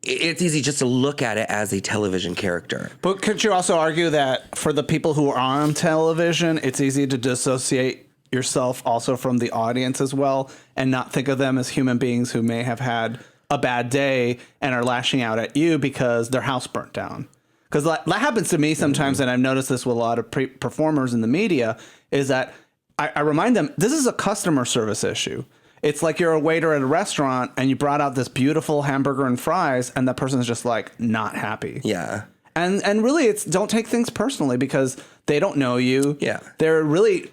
It's easy just to look at it as a television character. But could you also argue that for the people who are on television, it's easy to dissociate yourself also from the audience as well and not think of them as human beings who may have had a bad day and are lashing out at you because their house burnt down? Because that happens to me sometimes, and I've noticed this with a lot of performers in the media, is that I remind them, this is a customer service issue. It's like you're a waiter at a restaurant and you brought out this beautiful hamburger and fries and that person's just like not happy. Yeah. And really, don't take things personally because they don't know you. Yeah. They're really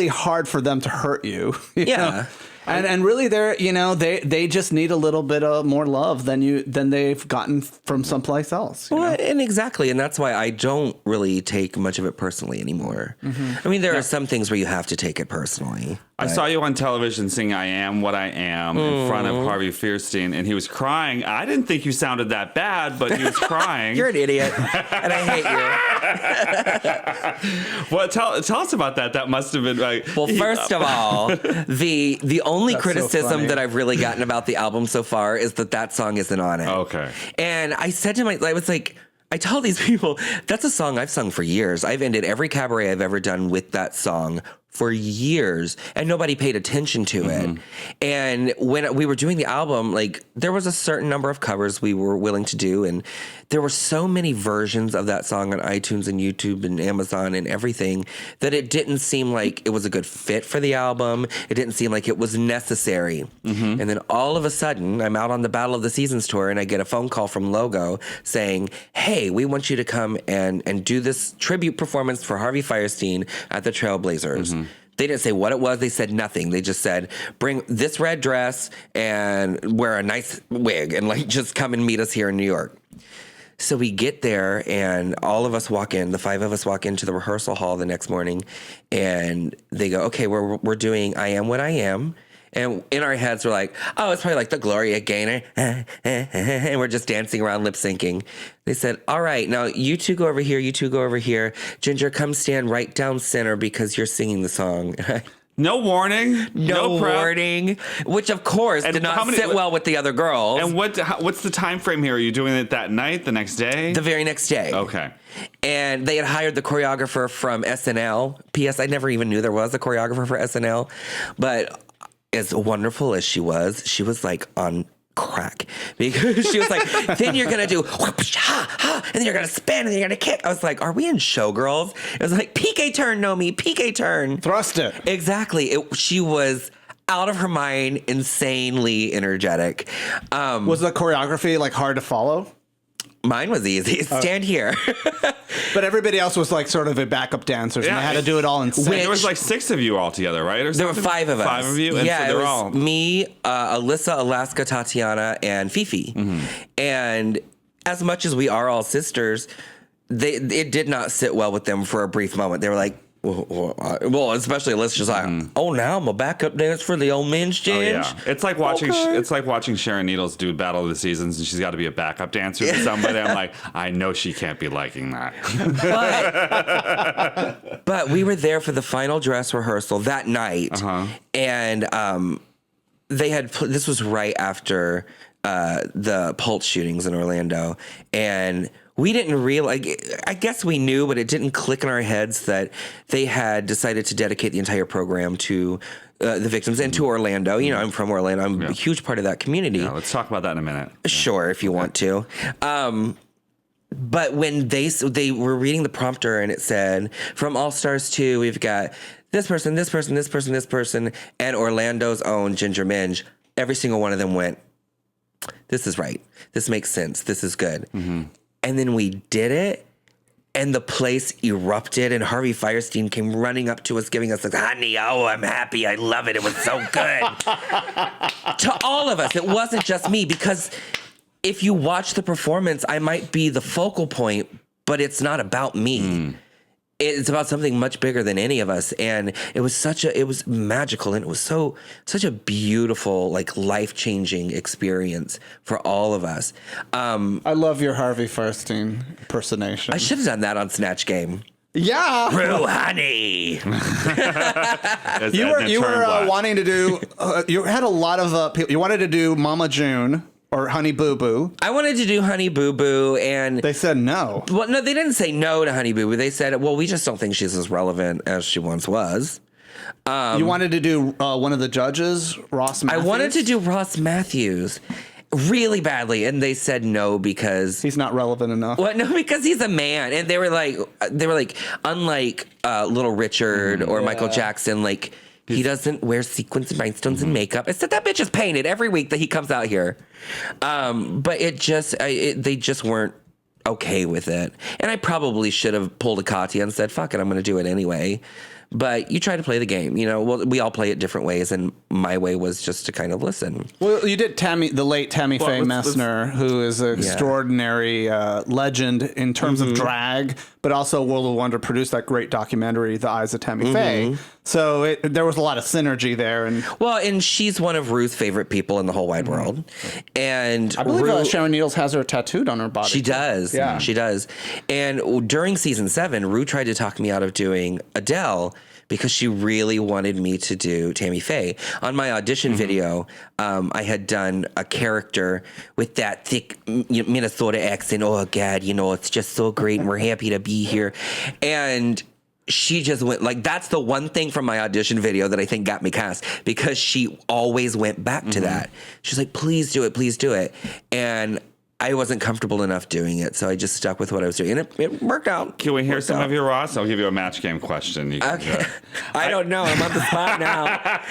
hard for them to hurt you. You know? And really they just need a little bit of more love than they've gotten from someplace else. You know? And exactly. And that's why I don't really take much of it personally anymore. I mean, there are some things where you have to take it personally. I saw you on television sing I Am What I Am in front of Harvey Fierstein, and he was crying. I didn't think you sounded that bad, but he was crying. You're an idiot, and I hate you. Well, tell us about that. That must have been like... Well, first of all, the only criticism that I've really gotten about the album so far is that song isn't on it. Okay. And I said to I was like... I tell these people, that's a song I've sung for years. I've ended every cabaret I've ever done with that song for years, and nobody paid attention to it. And when we were doing the album, like, there was a certain number of covers we were willing to do, and there were so many versions of that song on iTunes and YouTube and Amazon and everything that it didn't seem like it was a good fit for the album. It didn't seem like it was necessary. And then all of a sudden, I'm out on the Battle of the Seasons tour, and I get a phone call from Logo saying, hey, we want you to come and do this tribute performance for Harvey Fierstein at the Trailblazers. They didn't say what it was. They said nothing. They just said, bring this red dress and wear a nice wig and like just come and meet us here in New York. So we get there and all of us walk in, the 5 of us walk into the rehearsal hall the next morning and they go, okay, we're doing I Am What I Am. And in our heads, we're like, oh, it's probably like the Gloria Gaynor. And we're just dancing around, lip syncing. They said, all right, now you two go over here. You two go over here. Ginger, come stand right down center because you're singing the song. No warning. No warning. Which, of course, did not sit well with the other girls. And what's the time frame here? Are you doing it that night, the next day? The very next day. Okay. And they had hired the choreographer from SNL. P.S. I never even knew there was a choreographer for SNL. But... as wonderful as she was like on crack because she was like, then you're going to do whoosh, ha, ha, and then you're going to spin and then you're going to kick. I was like, are we in Showgirls? It was like, PK turn, Nomi, PK turn. Thrust it. Exactly. She was out of her mind, insanely energetic. Was the choreography like hard to follow? Mine was easy. Stand here. But everybody else was like sort of a backup dancers, and they had to do it all in sync. There was like 6 of you all together, right? Or there were 5 of us. 5 of you? And yeah, so it was me, Alyssa, Alaska, Tatiana, and Phi Phi. And as much as we are all sisters, it did not sit well with them for a brief moment. They were like, well, especially Alyssa's like, oh, now I'm a backup dance for the old Minj. Oh, yeah. It's like watching Sharon Needles do Battle of the Seasons, and she's got to be a backup dancer to somebody. I'm like, I know she can't be liking that. But we were there for the final dress rehearsal that night, and they had this was right after the Pulse shootings in Orlando, and we didn't realize, I guess we knew, but it didn't click in our heads that they had decided to dedicate the entire program to the victims, and to Orlando. You know, I'm from Orlando. I'm a huge part of that community. Yeah, let's talk about that in a minute. Sure, if you want to. But when they were reading the prompter and it said, from All Stars 2, we've got this person, this person, this person, this person, and Orlando's own Ginger Minj, every single one of them went, this is right. This makes sense. This is good. Mm-hmm. And then we did it. And the place erupted, and Harvey Fierstein came running up to us, giving us like, honey, oh, I'm happy. I love it. It was so good. To all of us. It wasn't just me, because if you watch the performance, I might be the focal point, but it's not about me. It's about something much bigger than any of us. And it was magical, and it was such a beautiful, like, life-changing experience for all of us. I love your Harvey Fierstein impersonation. I should have done that on Snatch Game. Yeah. Rue, honey. You were wanting to do, you had a lot of people. You wanted to do Mama June. Or Honey Boo Boo. I wanted to do Honey Boo Boo, and they said no. Well, no, they didn't say no to Honey Boo Boo. They said, well, we just don't think she's as relevant as she once was. You wanted to do one of the judges, Ross Matthews? I wanted to do Ross Matthews really badly, and they said no because he's not relevant enough. Well, no, because he's a man, and they were like, unlike Little Richard or Michael Jackson, like. He doesn't wear sequins and rhinestones and makeup. It's that bitch is painted every week that he comes out here. But they just weren't okay with it. And I probably should have pulled a Katya and said, fuck it, I'm going to do it anyway. But you try to play the game, you know. Well, we all play it different ways, and my way was just to kind of listen. Well, you did the late Tammy Faye Messner, who is an extraordinary legend in terms of drag, but also World of Wonder produced that great documentary, The Eyes of Tammy Faye. So there was a lot of synergy there. And she's one of Rue's favorite people in the whole wide world. And I believe Sharon Needles has her tattooed on her body. She does. Yeah. She does. And during season 7, Rue tried to talk me out of doing Adele because she really wanted me to do Tammy Faye. On my audition video, I had done a character with that thick Minnesota accent. Oh, God, it's just so great, and we're happy to be here. And she just went, like, that's the one thing from my audition video that I think got me cast, because she always went back to that. She's like, please do it. And I wasn't comfortable enough doing it, so I just stuck with what I was doing, and it worked out. Can we hear some of your Ross? I'll give you a match game question. Okay. I don't know. I'm on the spot now.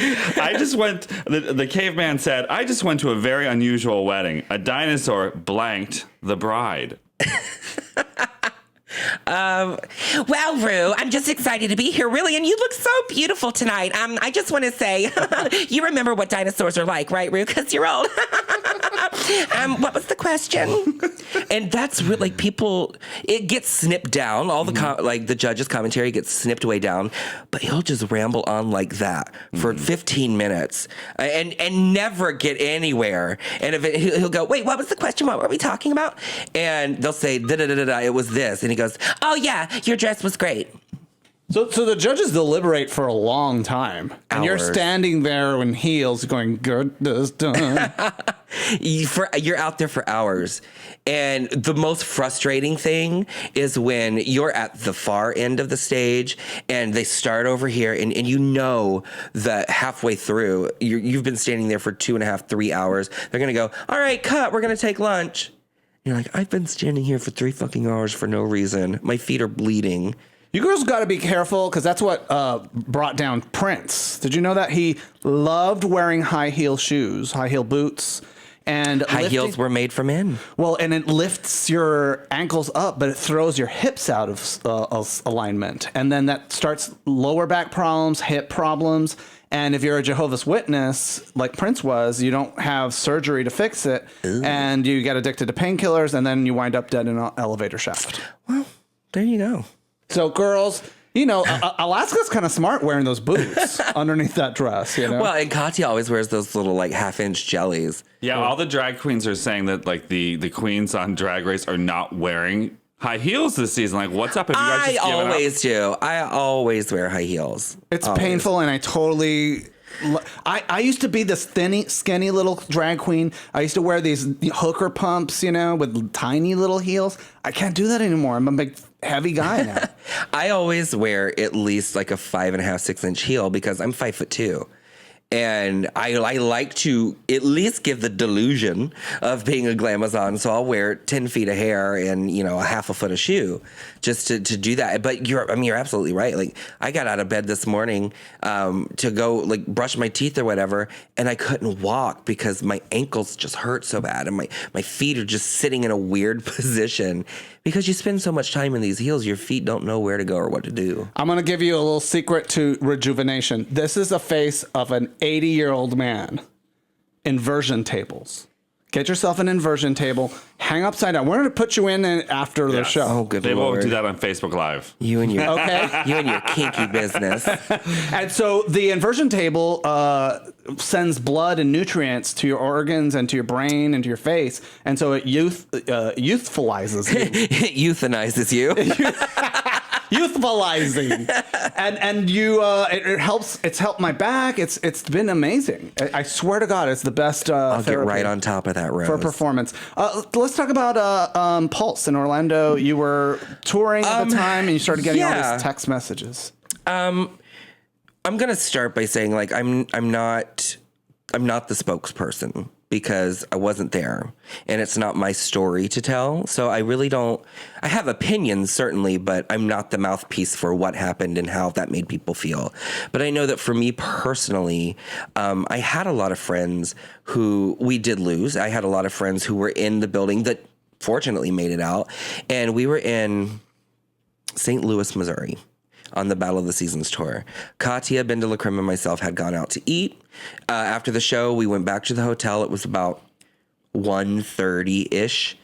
The caveman said, I just went to a very unusual wedding. A dinosaur blanked the bride. Well, Rue, I'm just excited to be here, really, and you look so beautiful tonight. I just want to say, you remember what dinosaurs are like, right, Rue? Because you're old. What was the question? And that's really, like, people, it gets snipped down. All the the judge's commentary gets snipped way down, but he'll just ramble on like that for 15 minutes and never get anywhere. And he'll go, wait, what was the question? What were we talking about? And they'll say, da-da-da-da-da, it was this. And he goes, oh, yeah, your dress was great. So the judges deliberate for a long time. And Hours. You're standing there in heels going, good, this done. You're out there for hours. And the most frustrating thing is when you're at the far end of the stage and they start over here and you know that halfway through, you've been standing there for 2.5, 3 hours. They're going to go, all right, cut, we're going to take lunch. And you're like, I've been standing here for 3 fucking hours for no reason. My feet are bleeding. You girls got to be careful, because that's what brought down Prince. Did you know that he loved wearing high heel shoes, high heel boots, and high heels were made for men. Well, and it lifts your ankles up, but it throws your hips out of alignment, and then that starts lower back problems, hip problems. And if you're a Jehovah's Witness, like Prince was, you don't have surgery to fix it, and you get addicted to painkillers, and then you wind up dead in an elevator shaft. Well, there you go. So, girls, Alaska's kind of smart wearing those boots underneath that dress, Well, and Katya always wears those little, like, half-inch jellies. Yeah, all the drag queens are saying that, like, the queens on Drag Race are not wearing high heels this season. Like, what's up? Have you guys just given always do. I always wear high heels. It's painful, and I totally... I used to be this skinny little drag queen. I used to wear these hooker pumps, with tiny little heels. I can't do that anymore. I'm a big, heavy guy now. I always wear at least like a 5.5, 6 inch heel because I'm 5'2". And I like to at least give the delusion of being a glamazon. So I'll wear 10 feet of hair and, a half a foot of shoe just to do that. But you're absolutely right. Like, I got out of bed this morning to go like brush my teeth or whatever, and I couldn't walk because my ankles just hurt so bad. And my feet are just sitting in a weird position because you spend so much time in these heels, your feet don't know where to go or what to do. I'm going to give you a little secret to rejuvenation. This is a face of an 80-year-old man. Inversion tables. Get yourself an inversion table. Hang upside down. We're going to put you in after the show. Oh, good They Lord. won't do that on Facebook Live. You and your Okay. you and your kinky business. And so the inversion table sends blood and nutrients to your organs and to your brain and to your face. And so it youthfulizes you. Euthanizes you. Youthfulizing. And you it helps. It's helped my back. It's been amazing. I swear to God, it's the best I'll get therapy right on top of that, Rose. for performance. Let's talk about Pulse in Orlando. You were touring at the time and you started getting all these text messages. I'm gonna start by saying, like, I'm not the spokesperson because I wasn't there and it's not my story to tell. So I really don't. I have opinions certainly, but I'm not the mouthpiece for what happened and how that made people feel. But I know that for me personally, I had a lot of friends who we did lose. I had a lot of friends who were in the building that fortunately made it out, and we were in St. Louis, Missouri, on the Battle of the Seasons tour. Katya, Ben de la Creme, and myself had gone out to eat. After the show, we went back to the hotel. It was about 1:30-ish.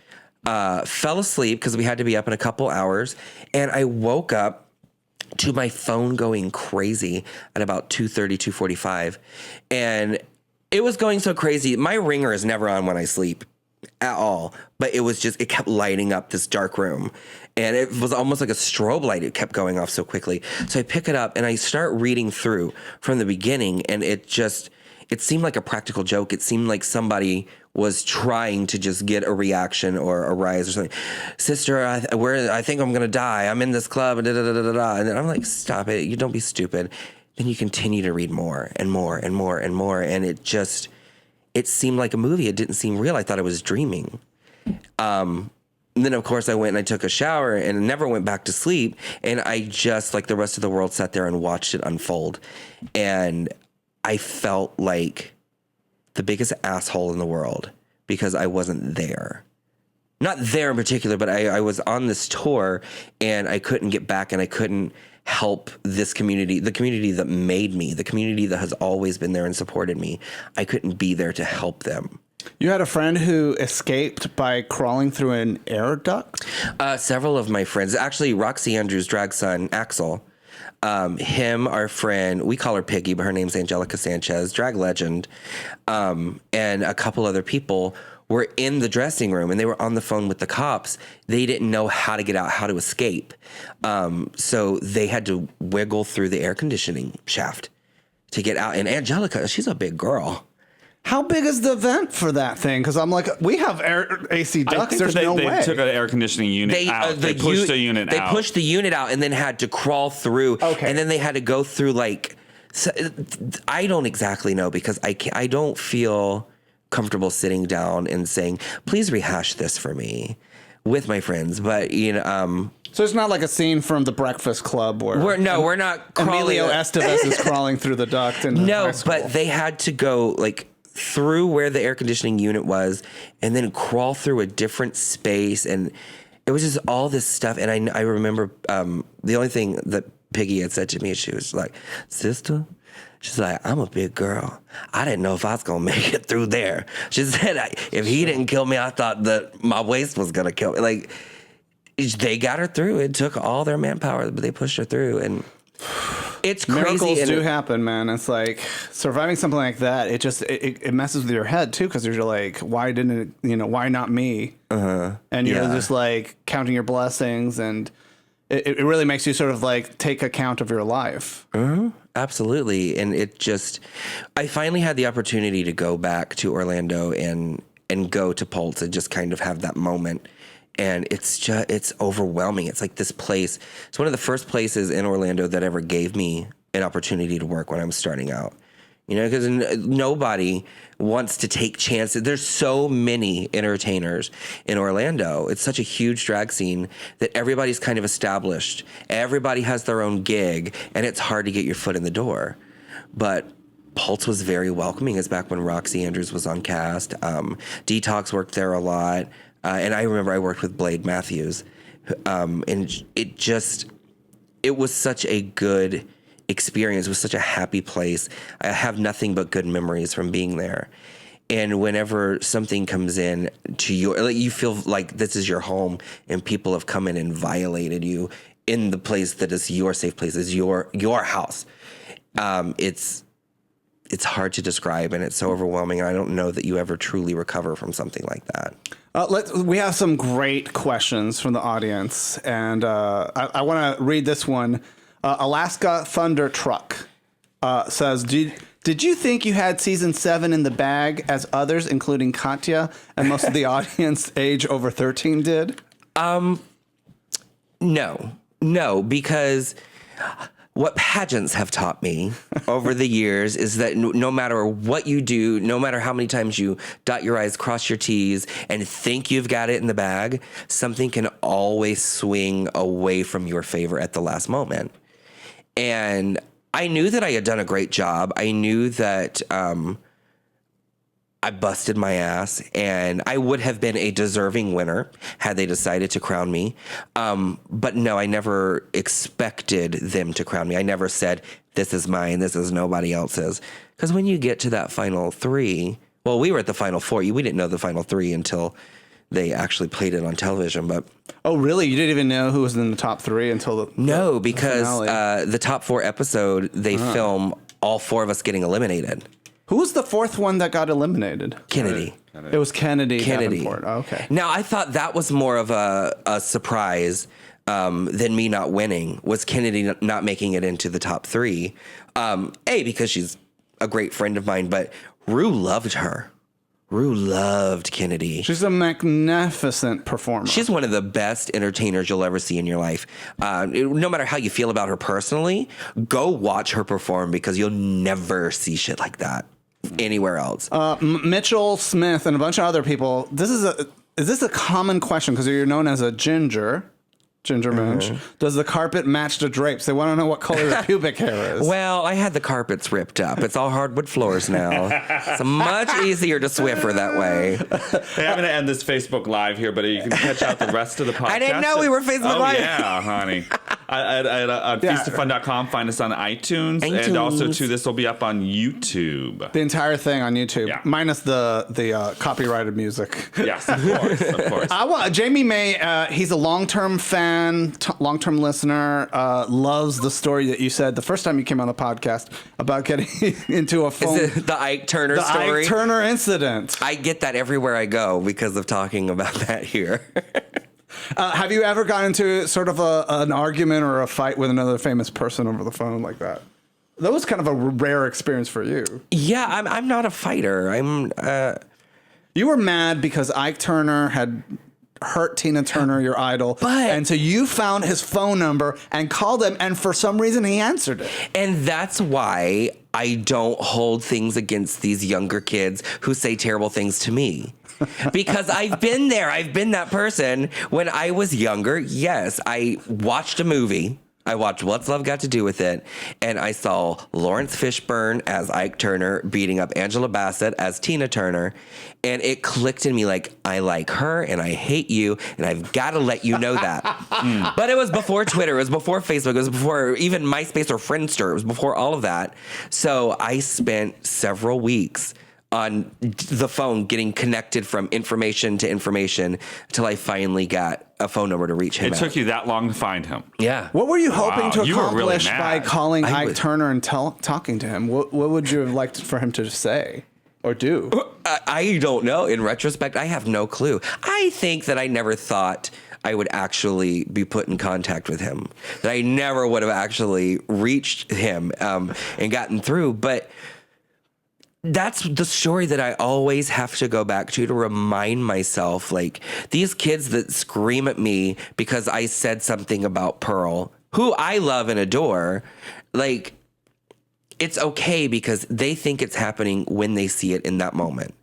Fell asleep because we had to be up in a couple hours. And I woke up to my phone going crazy at about 2:30, 2:45. And it was going so crazy. My ringer is never on when I sleep at all, but it kept lighting up this dark room, and it was almost like a strobe light. It kept going off so quickly. So I pick it up and I start reading through from the beginning, and it seemed like a practical joke. It seemed like somebody was trying to just get a reaction or a rise or something. Sister, I think I'm gonna die. I'm in this club, and and then I'm like, stop it! You don't be stupid. Then you continue to read more and more and more and more, and it seemed like a movie. It didn't seem real. I thought I was dreaming. And then, of course, I went and I took a shower and never went back to sleep. And I just, like the rest of the world, sat there and watched it unfold. And I felt like the biggest asshole in the world because I wasn't there. Not there in particular, but I was on this tour and I couldn't get back and I couldn't help this community, the community that made me, the community that has always been there and supported me. I couldn't be there to help them. You had a friend who escaped by crawling through an air duct? Several of my friends, actually Roxy Andrews' drag son, Axel, him, our friend, we call her Piggy, but her name's Angelica Sanchez, drag legend, and a couple other people were in the dressing room and they were on the phone with the cops. They didn't know how to get out, how to escape. So they had to wiggle through the air conditioning shaft to get out. And Angelica, she's a big girl. How big is the vent for that thing? Because I'm like, we have AC ducts. There's no way. They took an air conditioning unit out. They pushed the unit out. They pushed the unit out and then had to crawl through. Okay. And then they had to go through I don't exactly know because I don't feel comfortable sitting down and saying, please rehash this for me with my friends. But, So it's not like a scene from The Breakfast Club where we're not crawling. Emilio Estevez is crawling through the duct. No, but they had to go through where the air conditioning unit was and then crawl through a different space. And it was just all this stuff. And I remember the only thing that Piggy had said to me, she was like, sister, she's like, I'm a big girl. I didn't know if I was going to make it through there. She said, if he didn't kill me, I thought that my waist was going to kill me. They got her through. It took all their manpower, but they pushed her through. And it's crazy. Miracles do happen, man. It's like surviving something like that. It just it messes with your head too, because you're like, why didn't it? Why not me? And you're just like counting your blessings, and it really makes you sort of like take account of your life. Absolutely, and I finally had the opportunity to go back to Orlando and go to Pulse and just kind of have that moment. And it's overwhelming. It's like this place. It's one of the first places in Orlando that ever gave me an opportunity to work when I was starting out. You know, because nobody wants to take chances. There's so many entertainers in Orlando. It's such a huge drag scene that everybody's kind of established. Everybody has their own gig, and it's hard to get your foot in the door. But Pulse was very welcoming. It's back when Roxy Andrews was on cast. Detox worked there a lot. And I remember I worked with Blade Matthews. And it was such a good experience. It was such a happy place. I have nothing but good memories from being there. And whenever something comes in to you feel like this is your home and people have come in and violated you in the place that is your safe place, is your house. It's hard to describe, and it's so overwhelming. I don't know that you ever truly recover from something like that. We have some great questions from the audience, and I want to read this one. Alaska Thunder Truck says, did you think you had season 7 in the bag as others, including Katya and most of the audience age over 13 did? No, because what pageants have taught me over the years is that no matter what you do, no matter how many times you dot your I's, cross your T's, and think you've got it in the bag, something can always swing away from your favor at the last moment. And I knew that I had done a great job. I knew that I busted my ass, and I would have been a deserving winner had they decided to crown me. But no, I never expected them to crown me. I never said, this is mine, this is nobody else's. Because when you get to that final 3, well, we were at the final 4. We didn't know the final 3 until they actually played it on television. But oh, really? You didn't even know who was in the top 3 until No, because the top 4 episode, they film all 4 of us getting eliminated. Who was the 4th one that got eliminated? Kennedy. It was Kennedy. Davenport. Oh, okay. Now, I thought that was more of a surprise than me not winning, was Kennedy not making it into the top 3. Because she's a great friend of mine, but Rue loved her. Rue loved Kennedy. She's a magnificent performer. She's one of the best entertainers you'll ever see in your life. No matter how you feel about her personally, go watch her perform because you'll never see shit like that anywhere else. Mitchell Smith and a bunch of other people. Is this a common question? Because you're known as a ginger Minj. Does the carpet match the drapes? They want to know what color the pubic hair is. Well, I had the carpets ripped up. It's all hardwood floors now. It's much easier to Swiffer that way. Hey, I'm going to end this Facebook Live here, but you can catch out the rest of the podcast. I didn't know we were Facebook Live. Yeah, honey. On feastoffun.com, find us on iTunes, and also too, this will be up on YouTube. The entire thing on YouTube, minus the copyrighted music. Yes, of course. Jamie May, he's a long-term fan, long-term listener, loves the story that you said the first time you came on the podcast about getting into a phone. Is it the Ike Turner story? The Ike Turner incident. I get that everywhere I go because of talking about that here. Have you ever gotten into sort of an argument or a fight with another famous person over the phone like that? That was kind of a rare experience for you. Yeah, I'm not a fighter. You were mad because Ike Turner had hurt Tina Turner, your idol, and so you found his phone number and called him, and for some reason he answered it. And that's why I don't hold things against these younger kids who say terrible things to me. Because I've been there. I've been that person. When I was younger, yes, I watched a movie. I watched What's Love Got to Do with It, and I saw Lawrence Fishburne as Ike Turner beating up Angela Bassett as Tina Turner, and it clicked in me like, I like her and I hate you, and I've got to let you know that. But it was before Twitter, it was before Facebook, it was before even MySpace or Friendster, it was before all of that. So I spent several weeks on the phone getting connected from information to information until I finally got a phone number to reach him. It took you that long to find him. Yeah. What were you hoping to accomplish really by calling Ike Turner and talking to him? What would you have liked for him to say or do? I don't know. In retrospect, I have no clue. I think that I never thought I would actually be put in contact with him, that I never would have actually reached him and gotten through. But that's the story that I always have to go back to remind myself, like, these kids that scream at me because I said something about Pearl, who I love and adore, like, it's okay because they think it's happening when they see it in that moment.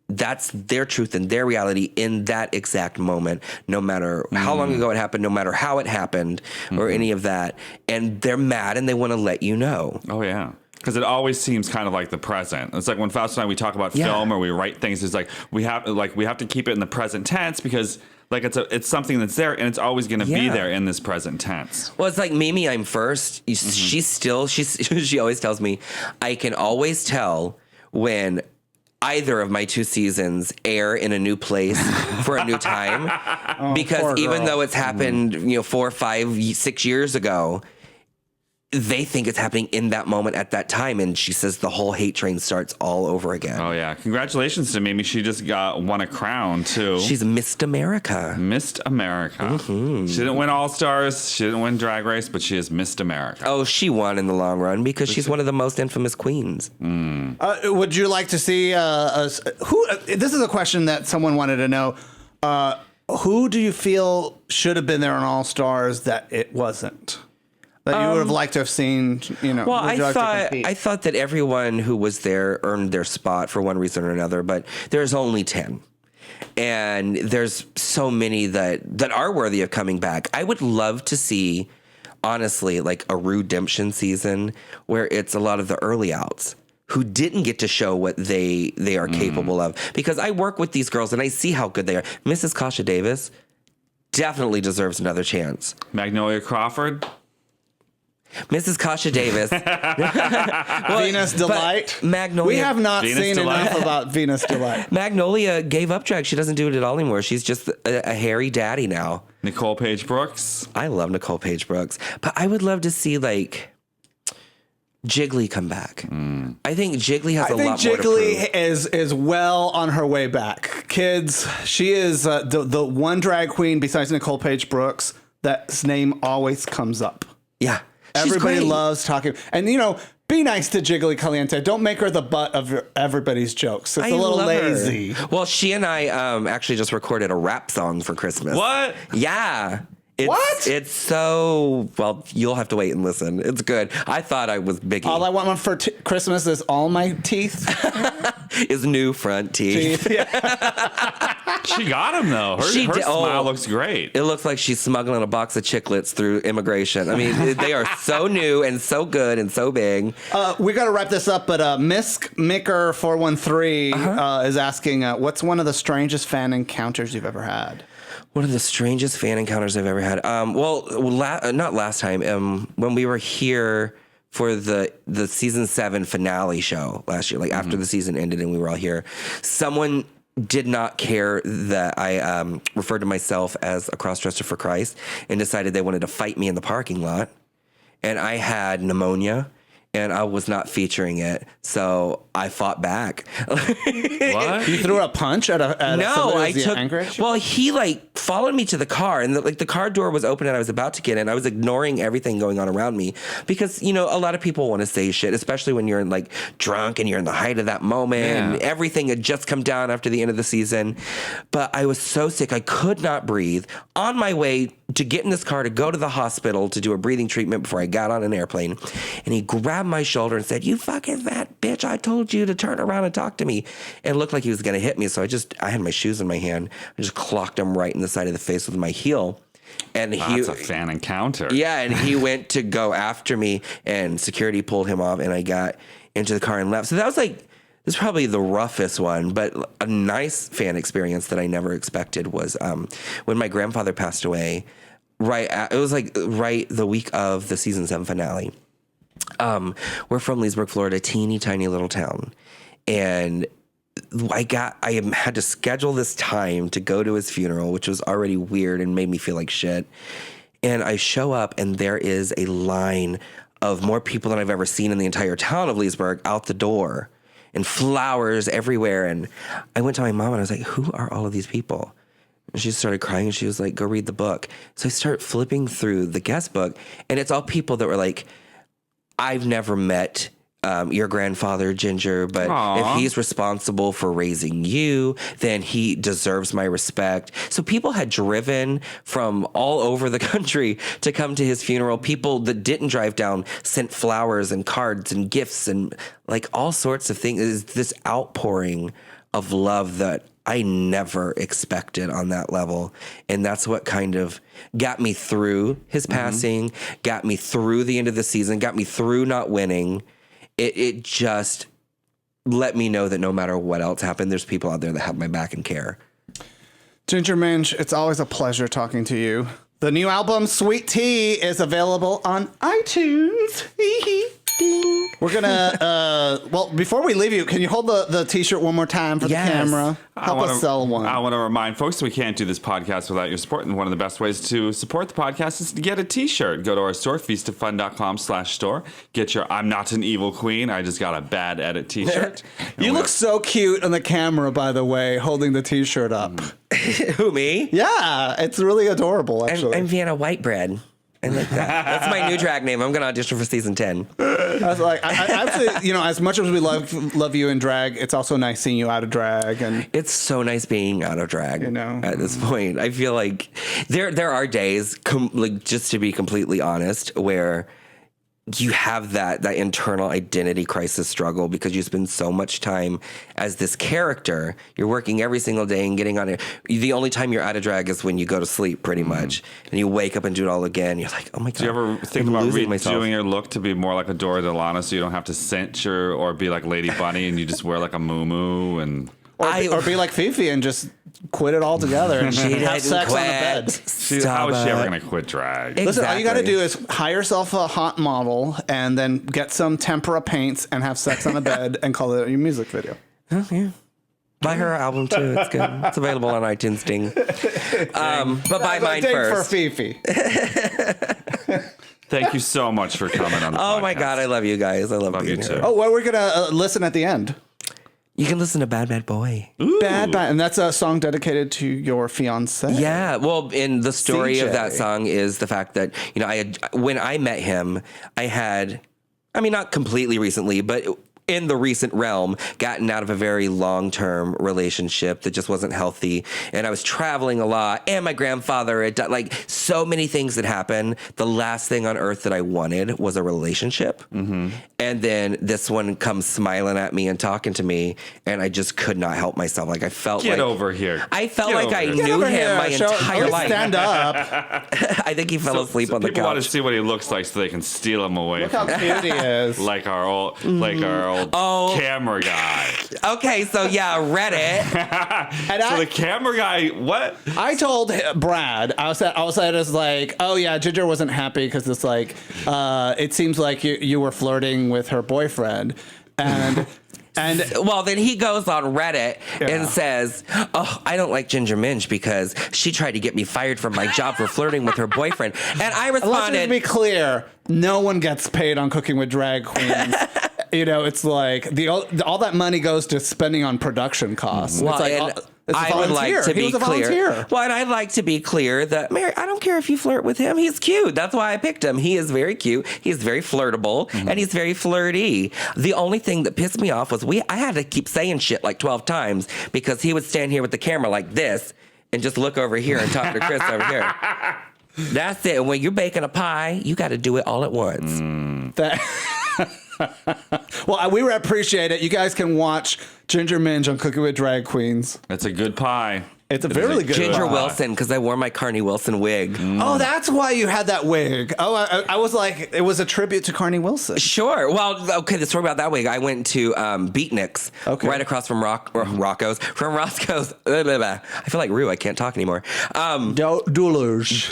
That's their truth and their reality in that exact moment, no matter how long ago it happened, no matter how it happened or any of that. And they're mad and they want to let you know. Oh, yeah. Because it always seems kind of like the present. It's like when Faust and I, we talk about film or we write things, it's like we have to keep it in the present tense because like it's something that's there and it's always going to be there in this present tense. Well, it's like Mimi, I'm first. She always tells me I can always tell when either of my 2 seasons air in a new place for a new time because even though it's happened 4, 5, 6 years ago, they think it's happening in that moment at that time. And she says the whole hate train starts all over again. Oh, yeah. Congratulations to Mimi. She just won a crown, too. She's Miss America. Miss America. Mm-hmm. She didn't win All-Stars. She didn't win Drag Race, but she is Miss America. Oh, she won in the long run because she's one of the most infamous queens. Would you like to see this is a question that someone wanted to know. Who do you feel should have been there on All-Stars that it wasn't? That you would have liked to have seen, Well, I thought that everyone who was there earned their spot for one reason or another, but there's only 10. And there's so many that are worthy of coming back. I would love to see, honestly, like a redemption season where it's a lot of the early outs who didn't get to show what they are capable of. Because I work with these girls and I see how good they are. Mrs. Kasha Davis definitely deserves another chance. Magnolia Crawford? Mrs. Kasha Davis. Venus Delight. Magnolia. We have not Venus seen Delight. enough about Venus Delight. Magnolia gave up drag. She doesn't do it at all anymore. She's just a hairy daddy now. Nicole Page Brooks. I love Nicole Page Brooks. But I would love to see, like, Jiggly come back. I think Jiggly has a lot more to prove. Jiggly is well on her way back. Kids, she is the one drag queen besides Nicole Page Brooks that's name always comes up. Yeah. Everybody loves talking. And, be nice to Jiggly Caliente. Don't make her the butt of everybody's jokes. It's a little lazy. Well, she and I actually just recorded a rap song for Christmas. What? Yeah. What? It's so, well, you'll have to wait and listen. It's good. I thought I was Biggie. All I want for Christmas is all my teeth. Is new front teeth. She got him, though. Her smile looks great. It looks like she's smuggling a box of chiclets through immigration. I mean, they are so new and so good and so big. We got to wrap this up, but Misk Micker 413 is asking, what's one of the strangest fan encounters you've ever had? One of the strangest fan encounters I've ever had. Not last time. When we were here for the season 7 finale show last year, like after the season ended and we were all here, someone did not care that I referred to myself as a cross-dresser for Christ and decided they wanted to fight me in the parking lot. And I had pneumonia. And I was not featuring it, so I fought back. What? You threw a punch at I took. angry? Well, he followed me to the car, and the car door was open, and I was about to get in. I was ignoring everything going on around me because a lot of people want to say shit, especially when you're drunk and you're in the height of that moment, and everything had just come down after the end of the season. But I was so sick, I could not breathe. On my way to get in this car to go to the hospital to do a breathing treatment before I got on an airplane, and he grabbed my shoulder and said, "You fucking fat bitch, I told you to turn around and talk to me." And it looked like he was going to hit me, so I had my shoes in my hand. I just clocked him right in the side of the face with my heel. And That's a fan encounter. Yeah, and he went to go after me, and security pulled him off, and I got into the car and left. So that was this is probably the roughest one, but a nice fan experience that I never expected was when my grandfather passed away. It was right the week of the season 7 finale. We're from Leesburg, Florida, teeny tiny little town, and I had to schedule this time to go to his funeral, which was already weird and made me feel like shit. And I show up, and there is a line of more people than I've ever seen in the entire town of Leesburg out the door, and flowers everywhere. And I went to my mom and I was like, "Who are all of these people?" And she started crying and she was like, "Go read the book." So I start flipping through the guest book, and it's all people that were like, I've never met your grandfather, Ginger, but if he's responsible for raising you, then he deserves my respect. So people had driven from all over the country to come to his funeral. People that didn't drive down sent flowers and cards and gifts and like all sorts of things. It's this outpouring of love that I never expected on that level. And that's what kind of got me through his passing, got me through the end of the season, got me through not winning. It just let me know that no matter what else happened, there's people out there that have my back and care. Ginger Minj, it's always a pleasure talking to you. The new album, Sweet Tea, is available on iTunes. Ding. We're gonna, well, before we leave you, can you hold the t-shirt one more time for the camera? Help us sell one. I want to remind folks we can't do this podcast without your support, and one of the best ways to support the podcast is to get a t-shirt. Go to our store, feastofun.com/store. Get your I'm Not an Evil Queen, I Just Got a Bad Edit t-shirt. You look so cute on the camera, by the way, holding the t-shirt up. Who, me? Yeah, it's really adorable, actually. I'm Vienna Whitebread. I like that. That's my new drag name. I'm going to audition for season 10. I was like, I actually, as much as we love you in drag, it's also nice seeing you out of drag. And it's so nice being out of drag. At this point, I feel like there are days, like just to be completely honest, where you have that internal identity crisis struggle because you spend so much time as this character. You're working every single day and getting on it. The only time you're out of drag is when you go to sleep, pretty much. And you wake up and do it all again. You're like, oh my God. Do you ever think about redoing your look to be more like a Dora Delana so you don't have to cinch or be like Lady Bunny and you just wear like a muumuu and... Or be like Phi Phi and just quit it all together and have sex on the bed. How is she ever going to quit drag? Exactly. Listen, all you got to do is hire yourself a hot model and then get some tempera paints and have sex on the bed and call it your music video. Oh, yeah. Buy her album, too. It's good. It's available on iTunes, Ding. But buy mine first. For Phi Phi. Thank you so much for coming on the podcast. Oh, my God. I love you guys. I love being you here. too. Oh, well, we're going to listen at the end. You can listen to Bad Bad Boy. Ooh. Bad. And that's a song dedicated to your fiance. Yeah. Well, in the story CJ. of that song is the fact that, when I met him, not completely recently, but in the recent realm, gotten out of a very long-term relationship that just wasn't healthy. And I was traveling a lot, and my grandfather had done, like, so many things that happened. The last thing on earth that I wanted was a relationship. Mm-hmm. And then this one comes smiling at me and talking to me, and I just could not help myself. Like, I felt Get over here. I felt like I knew him my entire life. Stand up. I think he fell asleep on the couch. People want to see what he looks like so they can steal him away. Look how cute he is. Like our old camera guy. Okay, so yeah, Reddit. So the camera guy, what? I told Brad, I was as like, oh yeah, Ginger wasn't happy because it's like, it seems like you were flirting with her boyfriend, and well, then he goes on Reddit and says, oh, I don't like Ginger Minj because she tried to get me fired from my job for flirting with her boyfriend. And I responded, let's be clear, no one gets paid on Cooking with Drag Queens. It's like all that money goes to spending on production costs. Well, it's I would like to be clear. Well, and I'd like to be clear that, Mary, I don't care if you flirt with him. He's cute. That's why I picked him. He is very cute. He's very flirtable, and he's very flirty. The only thing that pissed me off was I had to keep saying shit like 12 times because he would stand here with the camera like this and just look over here and talk to Chris over here. That's it. And when you're baking a pie, you got to do it all at once. Well, we appreciate it. You guys can watch Ginger Minj on Cooking with Drag Queens. It's a good pie. It's a really good Ginger pie. Wilson, because I wore my Carnie Wilson wig. Oh, that's why you had that wig. Oh, I was like, it was a tribute to Carnie Wilson. Sure. Well, okay, the story about that wig, I went to Beatniks, right across from Roscoe's. I feel like Rue, I can't talk anymore. Doulas.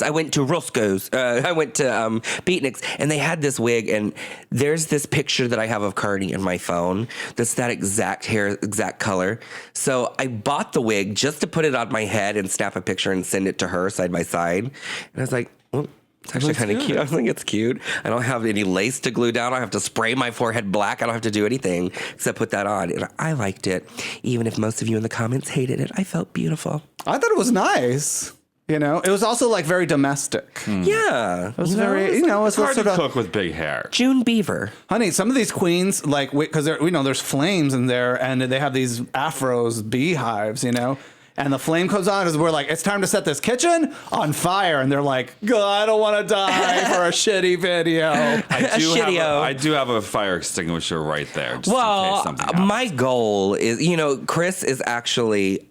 I went to Roscoe's. I went to Beatniks, and they had this wig, and there's this picture that I have of Carnie in my phone that's that exact hair, exact color. So I bought the wig just to put it on my head and snap a picture and send it to her side by side. And I was like, well, it's actually kind of cute. I think it's cute. I don't have any lace to glue down. I have to spray my forehead black. I don't have to do anything except put that on. And I liked it. Even if most of you in the comments hated it, I felt beautiful. I thought it was nice. You know, it was also like very domestic. Yeah. It was very, you know, It's it's hard sort to of, cook with big hair. June Beaver. honey, some of these queens, like, because we know there's flames in there and they have these afros, beehives, you know, and the flame comes on as we're like, it's time to set this kitchen on fire. And they're like, I don't want to die for a shitty video. I do have a fire extinguisher right there. Just in case something happens. My goal is, you know, Chris is actually,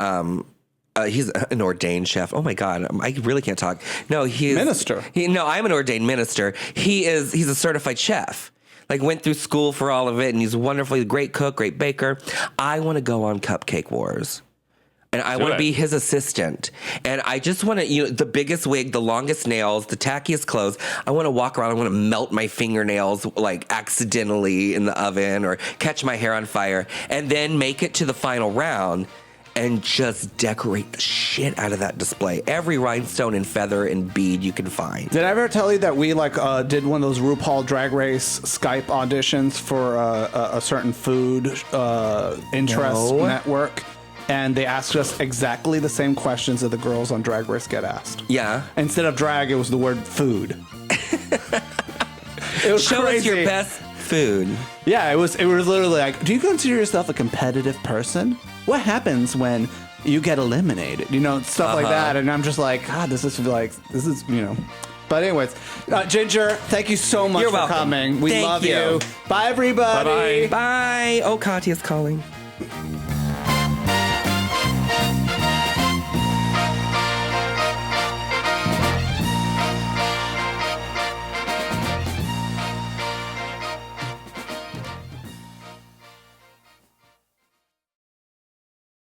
he's an ordained chef. Oh my God, I really can't talk. No, he's Minister. No, I'm an ordained minister. He's a certified chef. Like went through school for all of it, and he's wonderful. He's a great cook, great baker. I want to go on Cupcake Wars. And I want to be his assistant. And I just want to, you know, the biggest wig, the longest nails, the tackiest clothes. I want to walk around. I want to melt my fingernails like accidentally in the oven or catch my hair on fire and then make it to the final round and just decorate the shit out of that display. Every rhinestone and feather and bead you can find. Did I ever tell you that we did one of those RuPaul Drag Race Skype auditions for a certain food interest network? And they asked us exactly the same questions that the girls on Drag Race get asked. Yeah. Instead of drag, it was the word food. It was Show crazy. us your best food. Yeah, it was literally like, do you consider yourself a competitive person? What happens when you get eliminated? You know, stuff like that. And I'm just like, God, this is, you know. But anyways, Ginger, thank you so much You're for welcome. coming. We Thank love you. you. Bye, everybody. Bye-bye. Bye. Oh, Katya's calling.